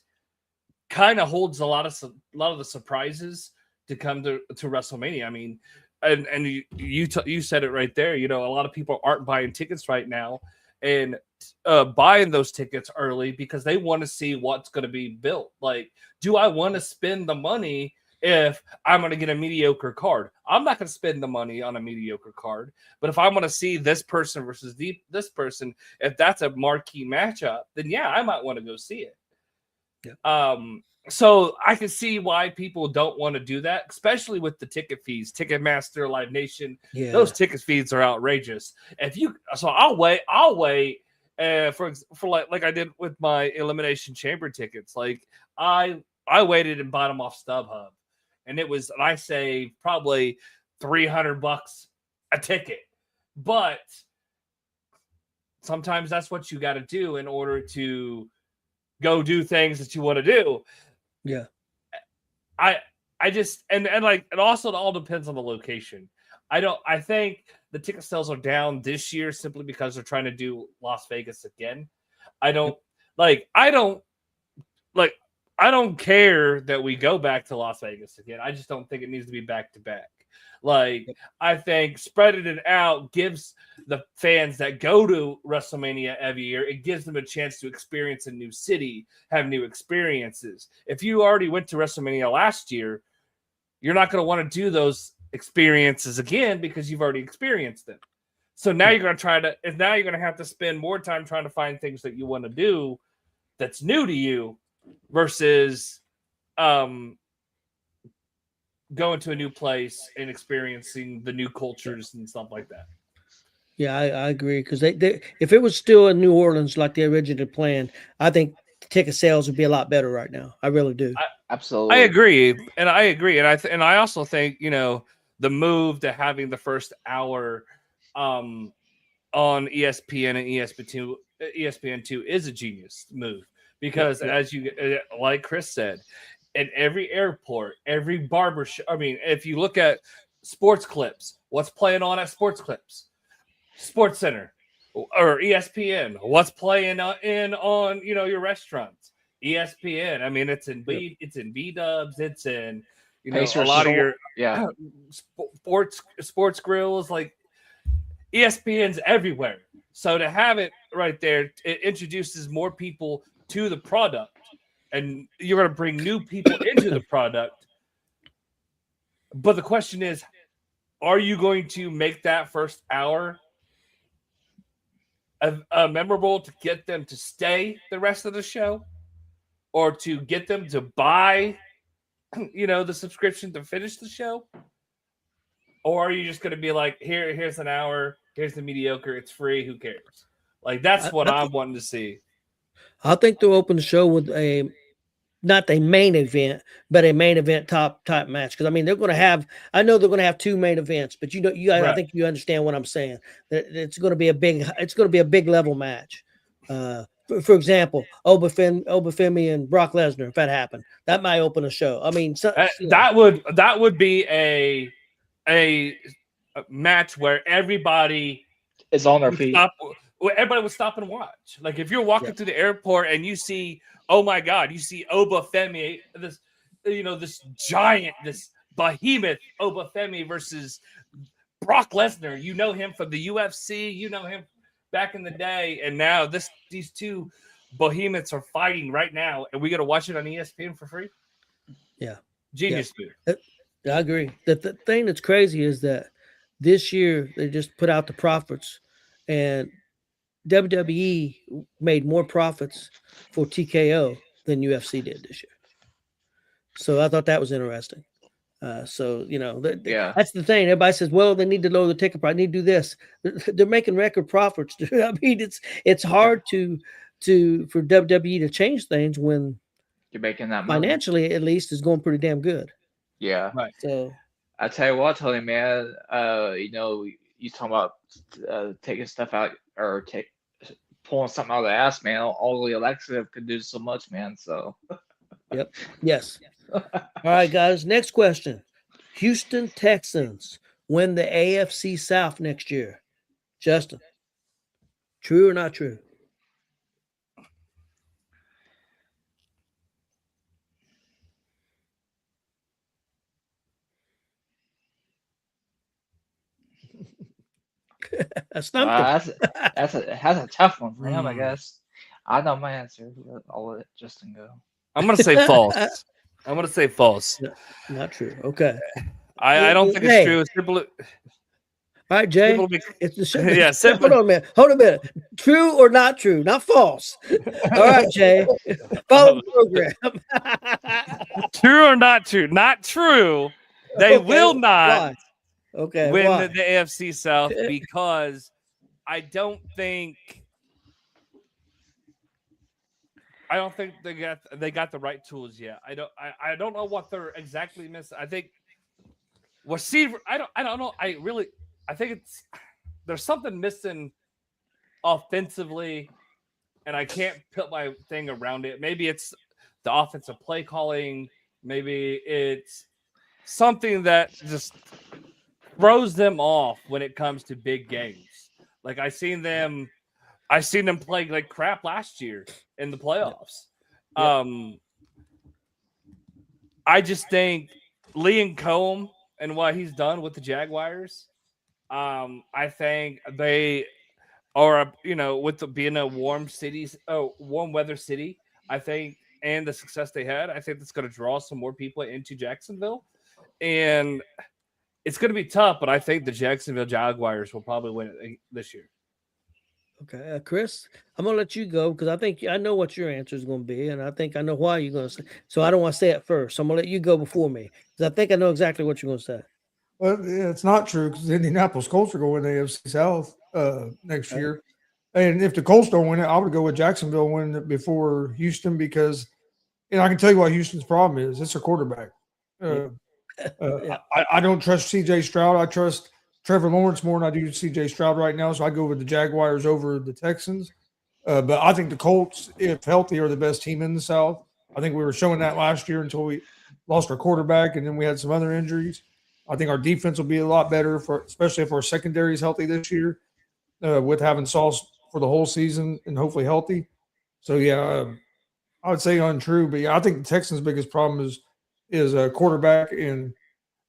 kind of holds a lot of the surprises to come to WrestleMania. I mean, and you said it right there. You know, a lot of people aren't buying tickets right now and buying those tickets early because they want to see what's going to be built. Like, do I want to spend the money if I'm going to get a mediocre card? I'm not going to spend the money on a mediocre card. But if I want to see this person versus this person, if that's a marquee matchup, then yeah, I might want to go see it. Yeah. So I can see why people don't want to do that, especially with the ticket fees. Ticketmaster, Live Nation, those ticket fees are outrageous. I'll wait for like I did with my Elimination Chamber tickets. Like I waited and bought them off StubHub, and I saved probably $300 a ticket. But sometimes that's what you got to do in order to go do things that you want to do. Yeah. I just and like it also all depends on the location. I think the ticket sales are down this year simply because they're trying to do Las Vegas again. I don't care that we go back to Las Vegas again. I just don't think it needs to be back to back. Like, I think spreading it out gives the fans that go to WrestleMania every year, it gives them a chance to experience a new city, have new experiences. If you already went to WrestleMania last year, you're not going to want to do those experiences again because you've already experienced them. So now you're going to have to spend more time trying to find things that you want to do that's new to you versus going to a new place and experiencing the new cultures and stuff like that. Yeah, I agree. Because they if it was still in New Orleans like they originally planned, I think ticket sales would be a lot better right now. I really do. Absolutely. I agree. And I also think, you know, the move to having the first hour on ESPN and ESPN2 is a genius move because as you like Chris said, at every airport, every barbershop. I mean, if you look at sports clips, what's playing on at sports clips? Sports Center or ESPN. What's playing on your restaurants? ESPN. I mean, it's in B Dubs. It's in Pacers a lot of your sports grills. Like ESPN's everywhere. So to have it right there, it introduces more people to the product, and you're going to bring new people into the product. But the question is, are you going to make that first hour memorable to get them to stay the rest of the show, or to get them to buy, the subscription to finish the show? Or are you just going to be like, here's an hour, here's the mediocre, it's free, who cares? Like, that's what I'm wanting to see. I think they'll open the show with not a main event, but a main event top match. Because I mean, they're going to have. I know they're going to have 2 main events, but right. I think you understand what I'm saying. It's going to be a big level match. For example, Obafemi and Brock Lesnar. If that happened, that might open a show. I mean, that would be a match where everybody is on their feet. Everybody would stop and watch. Like if you're walking through the airport and you see, oh my God, you see Obafemi, this giant, this behemoth Obafemi versus Brock Lesnar. You know him from the UFC. You know him back in the day, and now these 2 behemoths are fighting right now, and we got to watch it on ESPN for free. Yeah, genius move. I agree. The thing that's crazy is that this year they just put out the profits, and WWE made more profits for TKO than UFC did this year. So I thought that was interesting. That's the thing. Everybody says, well, they need to lower the ticket price. They need to do this. They're making record profits. I mean, it's hard for WWE to change things when you're making that money. Financially, at least, is going pretty damn good. Yeah. Right. So I tell you what, Tony, man, you talking about taking stuff out or pulling something out of the ass, man. All the Alexa could do so much, man. So. Yep. Yes. All right, guys. Next question. Houston Texans win the AFC South next year. Justin, true or not true? That's a tough one for him, I guess. I know my answer. I'll let Justin go. I'm gonna say false. Not true. Okay. I don't think it's true. It's simple. All right, Jay. It's the show. Yeah, simple. Hold on a minute. True or not true? Not false. All right, Jay. Follow the program. True or not true? Not true. They will not. Okay. Win the AFC South because I don't think they got the right tools yet. I don't know what they're exactly missing. I think receiver. I don't know. I think there's something missing offensively, and I can't put my thing around it. Maybe it's the offensive play calling. Maybe it's something that just throws them off when it comes to big games. Like I seen them play like crap last year in the playoffs. Yeah. I just think Liam Cohen and what he's done with the Jaguars. I think they are, with being a warm weather city, I think, and the success they had, I think that's going to draw some more people into Jacksonville. And it's going to be tough, but I think the Jacksonville Jaguars will probably win it this year. Okay, Chris, I'm going to let you go because I know what your answer is going to be, and I think I know why you're going to say. So I don't want to say it first. So I'm going to let you go before me because I think I know exactly what you're going to say. Well, yeah, it's not true because the Indianapolis Colts are going to the AFC South next year. And if the Colts don't win it, I would go with Jacksonville winning it before Houston because, I can tell you what Houston's problem is. It's a quarterback. I don't trust C.J. Stroud. I trust Trevor Lawrence more than I do C.J. Stroud right now, so I go with the Jaguars over the Texans. But I think the Colts, if healthy, are the best team in the South. I think we were showing that last year until we lost our quarterback, and then we had some other injuries. I think our defense will be a lot better, especially if our secondary is healthy this year. with having Sauce for the whole season and hopefully healthy. So yeah, I would say untrue, but yeah, I think the Texans' biggest problem is a quarterback, and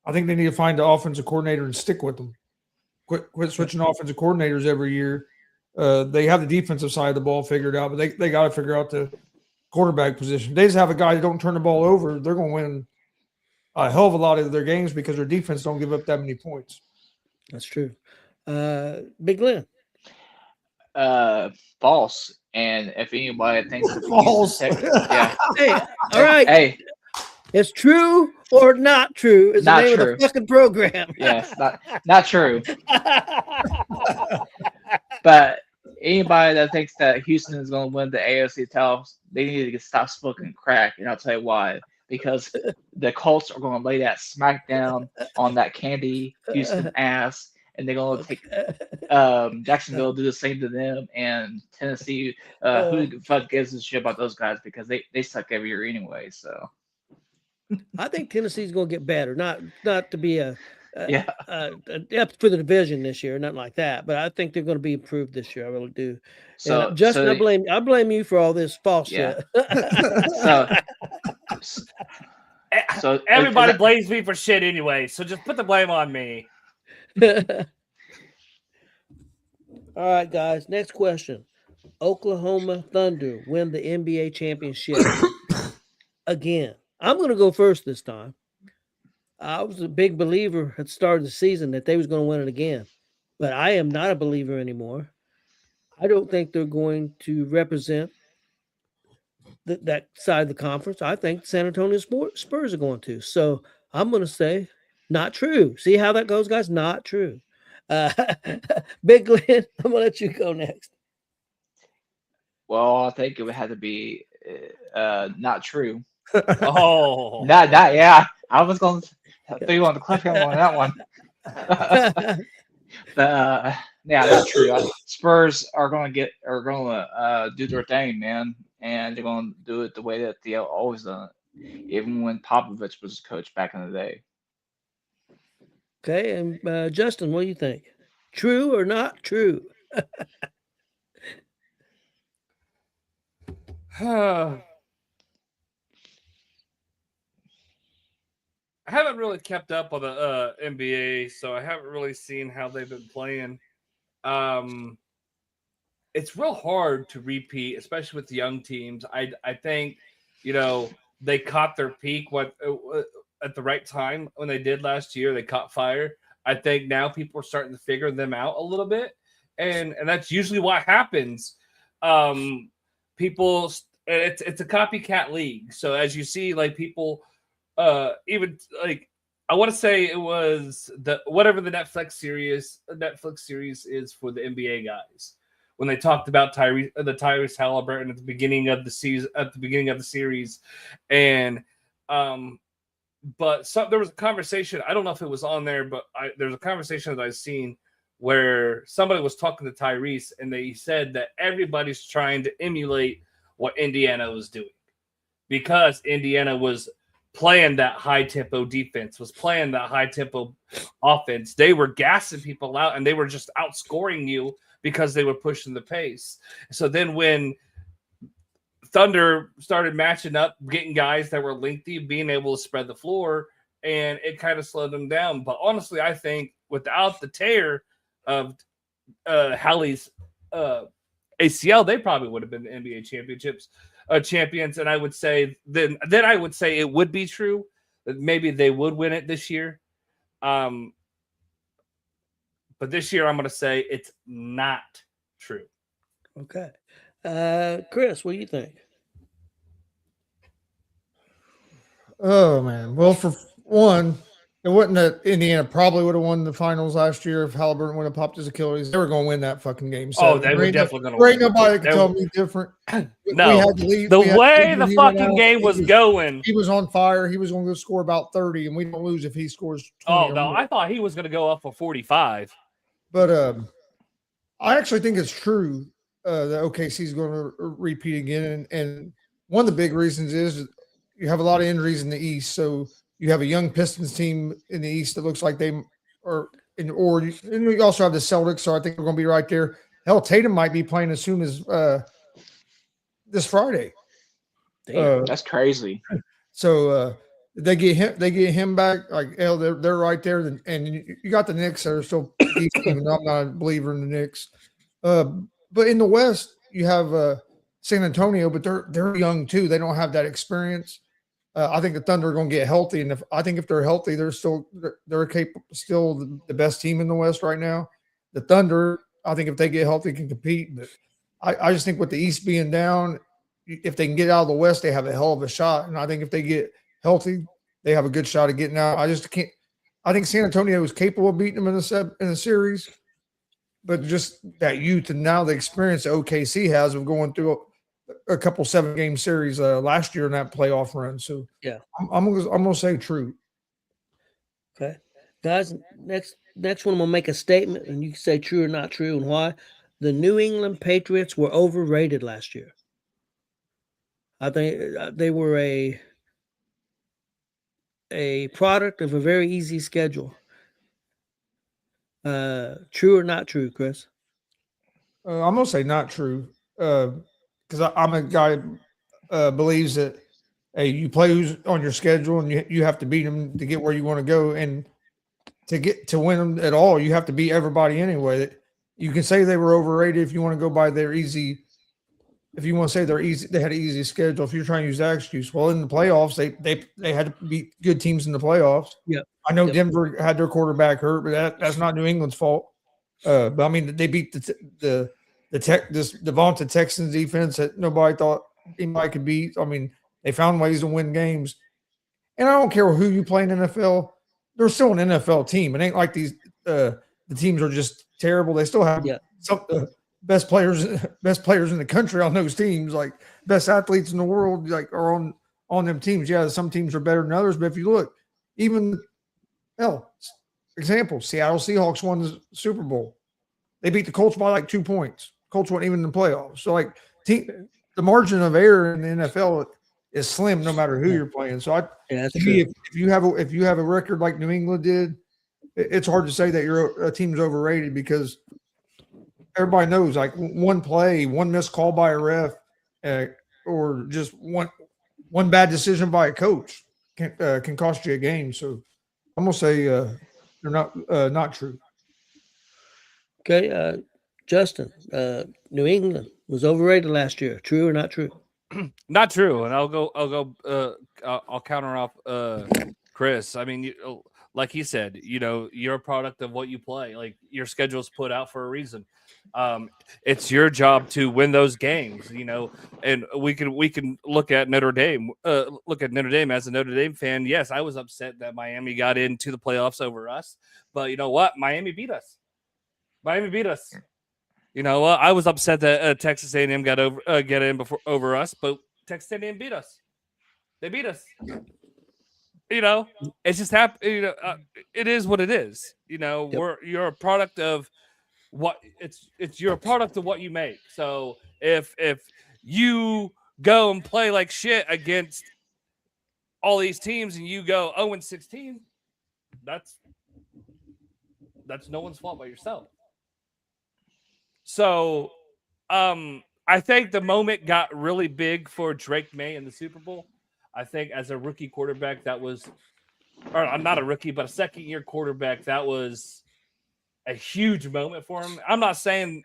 I think they need to find the offensive coordinator and stick with them. Quit switching offensive coordinators every year. They have the defensive side of the ball figured out, but they got to figure out the quarterback position. They just have a guy that don't turn the ball over. They're going to win a hell of a lot of their games because their defense don't give up that many points. That's true. Big Lynn. False. And if anybody thinks that the False. yeah. Hey, all right. Hey, It's true or not true is Not the name true. of the fucking program. yes, not true. But anybody that thinks that Houston is going to win the AFC title, they need to stop smoking crack, and I'll tell you why. Because the Colts are going to lay that smack down on that candy Houston ass, and they're going to take Jacksonville do the same to them, and Tennessee. Who the fuck gives a shit about those guys because they suck every year anyway. So I think Tennessee's going to get better. Not to be a yeah. for the division this year, nothing like that. But I think they're going to be improved this year. I really do. So And Justin, so, I blame you for all this false Yeah. shit. so Everybody blames me for shit anyway, so just put the blame on me. All right, guys. Next question. Oklahoma Thunder win the NBA championship again. I'm going to go first this time. I was a big believer at the start of the season that they was going to win it again, but I am not a believer anymore. I don't think they're going to represent that side of the conference. I think San Antonio Spurs are going to. So I'm going to say not true. See how that goes, guys? Not true. Big Glenn, I'm going to let you go next. Well, I think it would have to be not true. Oh, Not yeah. I was going to throw you on the cliffhanger on that one. But yeah, not true. Spurs are going to do their thing, man, and they're going to do it the way that they always done it, even when Popovich was coach back in the day. Okay, and Justin, what do you think? True or not true? I haven't really kept up on the NBA, so I haven't really seen how they've been playing. It's real hard to repeat, especially with young teams. I think, they caught their peak at the right time when they did last year. They caught fire. I think now people are starting to figure them out a little bit, and that's usually what happens. People, it's a copycat league. So as you see, like people. Even like I want to say it was whatever the Netflix series is for the NBA guys when they talked about Tyrese Halliburton at the beginning of the series, and but there was a conversation. I don't know if it was on there, but there's a conversation that I've seen where somebody was talking to Tyrese, and they said that everybody's trying to emulate what Indiana was doing because Indiana was playing that high-tempo defense, was playing that high-tempo offense. They were gassing people out, and they were just outscoring you because they were pushing the pace. So then when Thunder started matching up, getting guys that were lengthy, being able to spread the floor, and it kind of slowed them down. But honestly, I think without the tear of Hallie's ACL, they probably would have been the NBA champions, and I would say then I would say it would be true that maybe they would win it this year. But this year I'm going to say it's not true. Okay. Chris, what do you think? Oh man. Well, for one, it wasn't that Indiana probably would have won the finals last year if Halliburton would have popped his Achilles. They were going to win that fucking game. Oh, they were definitely going to win. There ain't nobody that can tell me different. No, the way the fucking game was going, he was on fire. He was going to score about 30, and we don't lose if he scores 20. Oh no, I thought he was going to go up for 45. But I actually think it's true that OKC is going to repeat again, and one of the big reasons is you have a lot of injuries in the East, so you have a young Pistons team in the East that looks like they are and we also have the Celtics, so I think we're going to be right there. Hell, Tatum might be playing as soon as this Friday. That's crazy. So they get him back. Like hell, they're right there. And you got the Knicks that are still decent, even though I'm not a believer in the Knicks. But in the West, you have San Antonio, but they're young too. They don't have that experience. I think the Thunder are going to get healthy, and if they're healthy, they're still the best team in the West right now. The Thunder, I think if they get healthy, can compete. But I just think with the East being down, if they can get out of the West, they have a hell of a shot. And I think if they get healthy, they have a good shot of getting out. I just can't. I think San Antonio is capable of beating them in the series, but just that youth and now the experience that OKC has of going through a couple 7-game series last year in that playoff run. So yeah, I'm gonna say true. Okay, guys. Next one, I'm gonna make a statement, and you can say true or not true, and why. The New England Patriots were overrated last year. I think they were a product of a very easy schedule. True or not true, Chris? I'm gonna say not true because I'm a guy believes that hey, you play who's on your schedule and you have to beat them to get where you want to go, and to win them at all, you have to beat everybody anyway. You can say they were overrated if you want to go by their easy. If you want to say they had an easy schedule. If you're trying to use that excuse, well, in the playoffs, they had to beat good teams in the playoffs. Yeah, I know Denver had their quarterback hurt, but that's not New England's fault. But I mean, they beat this vaunted Texans defense that nobody thought anybody could beat. I mean, they found ways to win games, and I don't care who you play in the NFL. They're still an NFL team. It ain't like these the teams are just terrible. They still have some best players in the country on those teams, like best athletes in the world, like are on them teams. Yeah, some teams are better than others, but if you look, even example, Seattle Seahawks won the Super Bowl. They beat the Colts by like 2 points. Colts weren't even in the playoffs. So like the margin of error in the NFL is slim no matter who you're playing. So that's true. If you have a record like New England did, it's hard to say that a team's overrated because everybody knows like one play, one missed call by a ref, or just one bad decision by a coach can cost you a game. So I'm gonna say they're not true. Okay, Justin, New England was overrated last year. True or not true? Not true. And I'll counter off Chris. I mean, like he said, you're a product of what you play. Like your schedule's put out for a reason. It's your job to win those games, and we can look at Notre Dame. Look at Notre Dame as a Notre Dame fan. Yes, I was upset that Miami got into the playoffs over us, but you know what? Miami beat us. You know what? I was upset that Texas A&M get in over us, but Texas A&M beat us. They beat us. It's just happened. It is what it is. You're a product of what you're a product of what you make. So if you go and play like shit against all these teams and you go 0-16, that's no one's fault but yourself. So I think the moment got really big for Drake May in the Super Bowl. I think as a rookie quarterback, I'm not a rookie, but a second-year quarterback, that was a huge moment for him. I'm not saying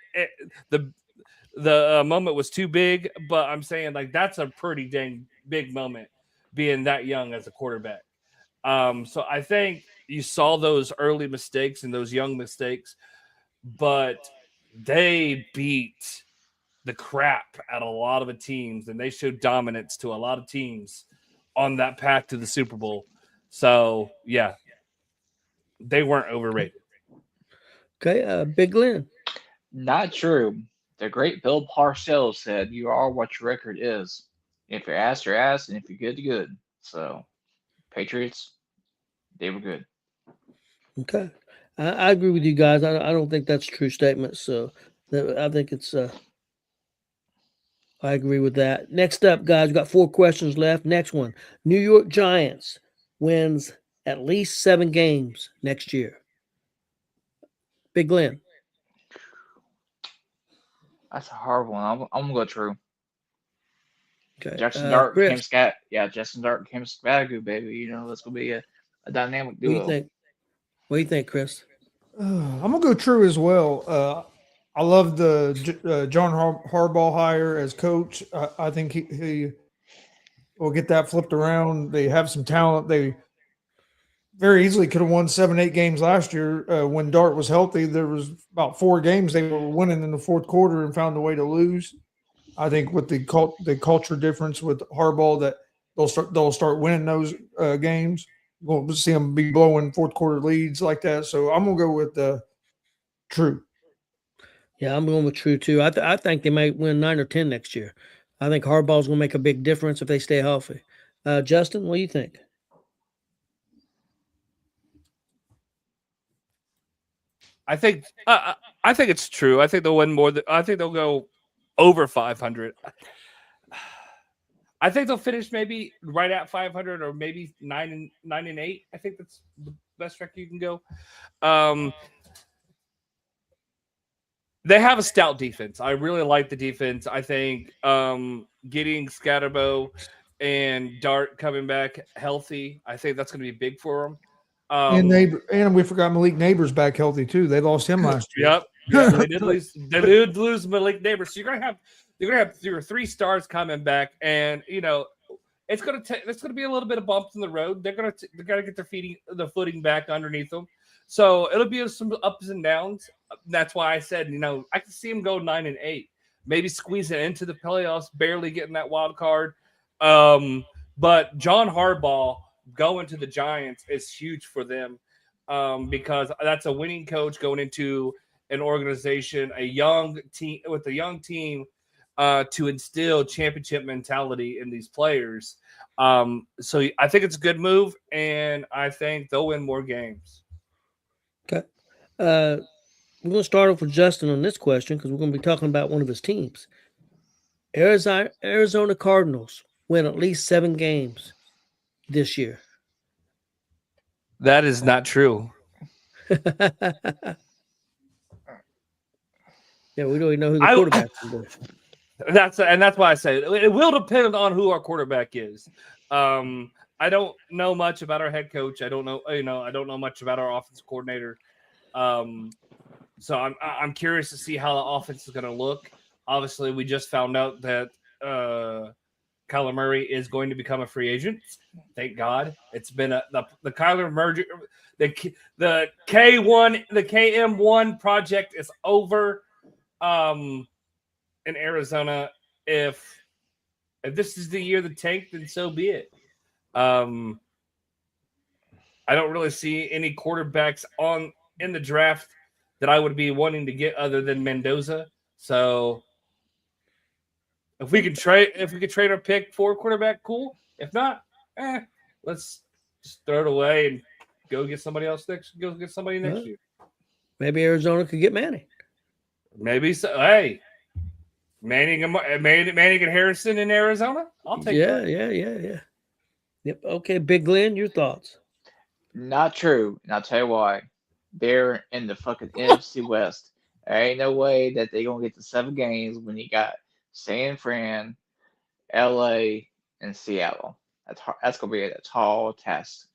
the moment was too big, but I'm saying like that's a pretty dang big moment being that young as a quarterback. So I think you saw those early mistakes and those young mistakes, but they beat the crap out of a lot of teams, and they showed dominance to a lot of teams on that path to the Super Bowl. So, yeah, they weren't overrated. Okay, Big Lynn. Not true. The great Bill Parcells said, "You are what your record is. If you're ass, you're ass, and if you're good, you're good." So, Patriots, they were good. Okay. I agree with you guys. I don't think that's a true statement. So, I think it's I agree with that. Next up, guys, we've got 4 questions left. Next one. New York Giants wins at least 7 games next year. Big Glenn. That's a hard one. I'm gonna go true. Okay. Jackson Dart became Chris, Scat. Yeah, Jackson Dart became Scattergoo, baby. You know, that's gonna be a dynamic what do you duo. think? What do you think, Chris? I'm gonna go true as well. I love the John Harbaugh hire as coach. I think he will get that flipped around. They have some talent. They very easily could have won 7-8 games last year when Dart was healthy. There was about 4 games they were winning in the fourth quarter and found a way to lose. I think with the culture difference with Harbaugh, that they'll start winning those games. We'll see them be blowing fourth quarter leads like that. So I'm gonna go with true. Yeah, I'm going with true too. I think they might win 9 or 10 next year. I think Harbaugh's going to make a big difference if they stay healthy. Justin, what do you think? I think it's true. I think they'll win more. I think they'll go over 500. I think they'll finish maybe right at 500 or maybe 9 and 8. I think that's the best record you can go. They have a stout defense. I really like the defense. I think getting Scatterbo and Dart coming back healthy, I think that's going to be big for them. And we forgot Malik Neighbors back healthy too. They lost him last year. Yep. They did lose. They did lose Malik Neighbors. So you're gonna have your 3 stars coming back, and you know it's gonna be a little bit of bumps in the road. They're gonna get their footing back underneath them. So it'll be some ups and downs. That's why I said, you know, I can see them go 9 and 8, maybe squeeze it into the playoffs, barely getting that wild card. But John Harbaugh going to the Giants is huge for them because that's a winning coach going into an organization, a young team to instill championship mentality in these players. So I think it's a good move, and I think they'll win more games. Okay. We're going to start off with Justin on this question because we're going to be talking about one of his teams. Arizona Cardinals win at least 7 games this year. That is not true. Yeah, we don't even know who the quarterback is. That's why I say it will depend on who our quarterback is. I don't know much about our head coach. I don't know much about our offensive coordinator. So I'm curious to see how the offense is going to look. Obviously, we just found out that Kyler Murray is going to become a free agent. Thank God. It's been the Kyler merger, the KM1 project is over. In Arizona, if this is the year of the tank, then so be it. I don't really see any quarterbacks in the draft that I would be wanting to get other than Mendoza. So if we could trade our pick for a quarterback, cool. If not, let's just throw it away and go get somebody else next. Go get somebody next year. Maybe Arizona could get Manning. Maybe so. Hey, Manning and Harrison in Arizona. I'll take that. Yeah. Yep. Okay, Big Glenn, your thoughts? Not true. And I'll tell you why. They're in the fucking NFC West. There ain't no way that they're gonna get to 7 games when you got San Fran, LA, and Seattle. That's gonna be a tall task.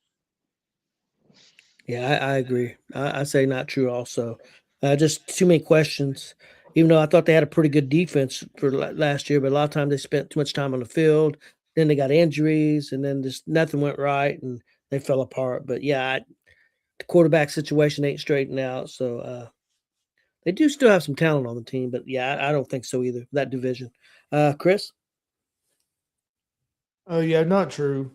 Yeah, I agree. I say not true also. Just too many questions. Even though I thought they had a pretty good defense for last year, but a lot of times they spent too much time on the field. Then they got injuries, and then just nothing went right, and they fell apart. But yeah, the quarterback situation ain't straightened out. So they do still have some talent on the team, but yeah, I don't think so either. That division, Chris. Yeah, not true.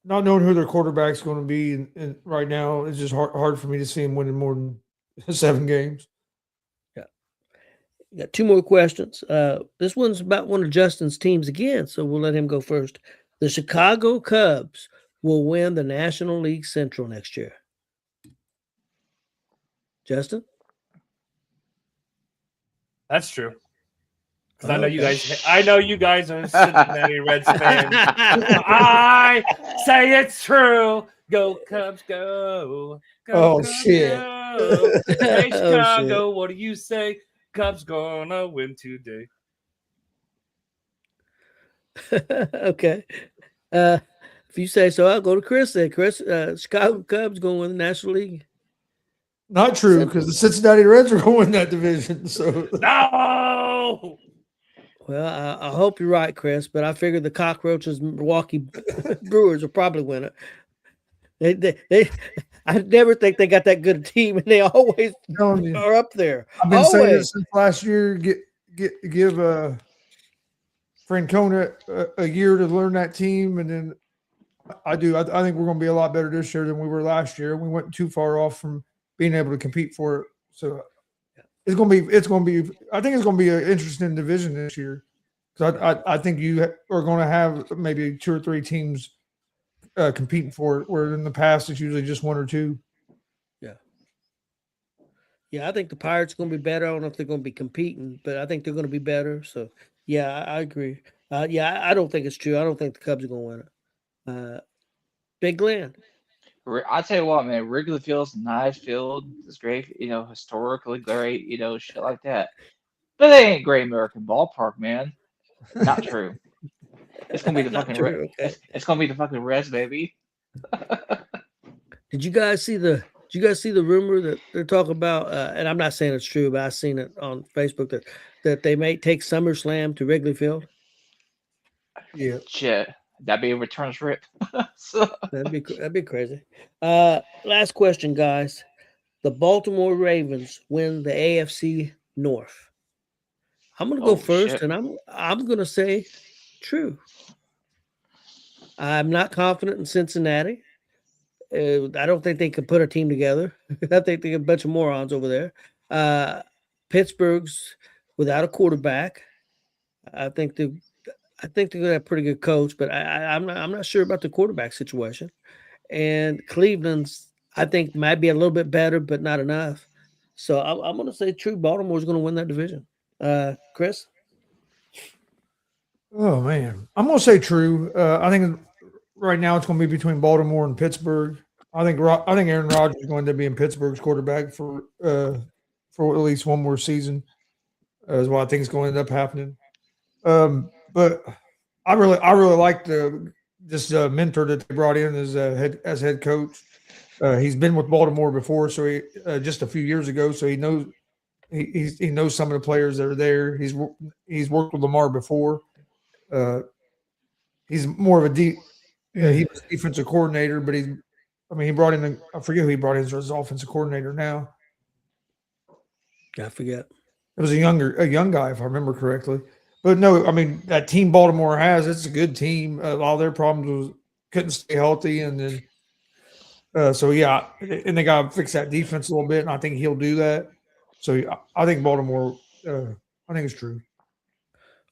Not knowing who their quarterback's going to be and right now, it's just hard for me to see him winning more than 7 games. Yeah. Got 2 more questions. This one's about one of Justin's teams again, so we'll let him go first. The Chicago Cubs will win the National League Central next year. Justin? That's true. Because I know you guys are Cincinnati Reds fans. I say it's true. Go Cubs, go! Go Oh, Cubs, shit. go! Hey Oh, Chicago, what do you say? Cubs gonna win today. Okay. If you say so, I'll go to Chris then. Chris, Chicago Cubs going to win the National League. Not true, Simple. because the Cincinnati Reds are going to win that division. So No! Well, I hope you're right, Chris, but I figure the Cockroaches, Milwaukee Brewers will probably win it. I never think they got that good a team, and they always telling you, are up there. I've been saying Always. this since last year. Give Francona a year to learn that team, and then I think we're going to be a lot better this year than we were last year. We went too far off from being able to compete for it. So it's going to be. I think it's going to be an interesting division this year, because I think you are going to have maybe 2 or 3 teams competing for it, where in the past it's usually just 1 or 2. Yeah, I think the Pirates are going to be better. I don't know if they're going to be competing, but I think they're going to be better. So, yeah, I agree. I don't think it's true. I don't think the Cubs are going to win it. Big Glenn. I tell you what, man, Wrigley Field's a nice field. It's great, historically great, shit like that. But they ain't Great American Ballpark, man. Not true. It's gonna be the Not fucking true, okay. it's gonna be the fucking Reds, baby. Did you guys see the rumor that they're talking about? And I'm not saying it's true, but I've seen it on Facebook that they may take SummerSlam to Wrigley Field. Yeah. Shit, that'd be a return trip. So, That'd be crazy. Last question, guys. The Baltimore Ravens win the AFC North. I'm gonna go first, shit. and I'm gonna say true. I'm not confident in Cincinnati. I don't think they could put a team together. I think they're a bunch of morons over there. Pittsburgh's without a quarterback. I think they're going to have a pretty good coach, but I'm not sure about the quarterback situation. And Cleveland's, I think, might be a little bit better, but not enough. So I'm going to say true. Baltimore's going to win that division. Chris? Oh man, I'm going to say true. I think right now it's going to be between Baltimore and Pittsburgh. I think Aaron Rodgers is going to be in Pittsburgh's quarterback for at least one more season. Is what I think is going to end up happening. But I really like this mentor that they brought in as head coach. He's been with Baltimore before, so he just a few years ago, so he knows he knows some of the players that are there. He's worked with Lamar before. He's more of he was defensive coordinator, but he brought in I forget who he brought in as his offensive coordinator now. I forget. It was a young guy, if I remember correctly. But no, I mean, that team Baltimore has, it's a good team. A lot of their problems was couldn't stay healthy, and then so yeah, and they got to fix that defense a little bit, and I think he'll do that. So I think Baltimore. I think it's true.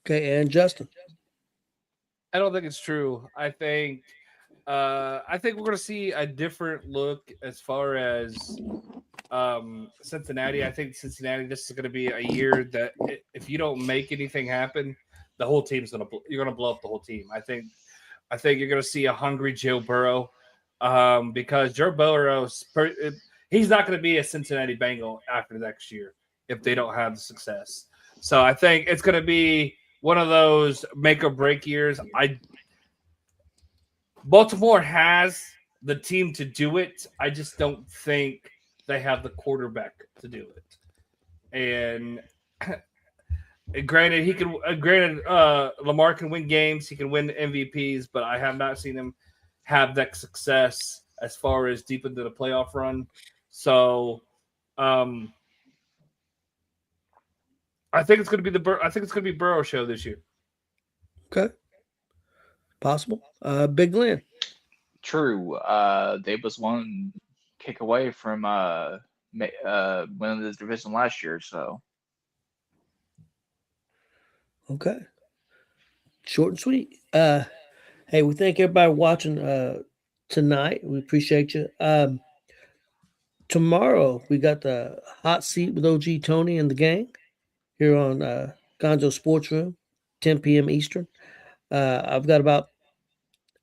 Okay, and Justin. I don't think it's true. I think we're going to see a different look as far as Cincinnati. I think Cincinnati, this is going to be a year that if you don't make anything happen, the whole team's you're going to blow up the whole team. I think you're going to see a hungry Joe Burrow because Joe Burrow, he's not going to be a Cincinnati Bengal after next year if they don't have the success. So I think it's going to be one of those make or break years. Baltimore has the team to do it. I just don't think they have the quarterback to do it. And granted, Lamar can win games, he can win MVPs, but I have not seen him have that success as far as deep into the playoff run. So, I think it's going to be Burrow show this year. Okay, possible. Big Glenn. True. They was one kick away from winning the division last year. So Okay, short and sweet. Hey, we thank everybody watching tonight. We appreciate you. Tomorrow we got the hot seat with OG Tony and the gang here on Gonzo'S Sports Room, 10 p.m. Eastern. I've got about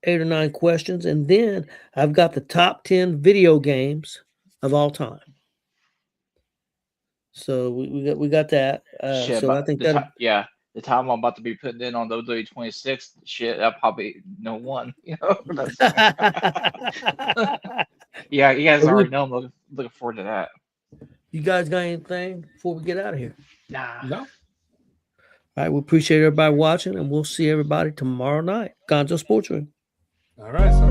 8 or 9 questions, and then I've got the top 10 video games of all time. So we got that. Shit, So I but think the that the time I'm about to be putting in on WWE 26, shit, I probably know one. You know, yeah, you guys already know. I'm looking forward to that. You guys got anything before we get out of here? Nah. No. All right, we appreciate everybody watching, and we'll see everybody tomorrow night. Gonzo Sports Room. All right.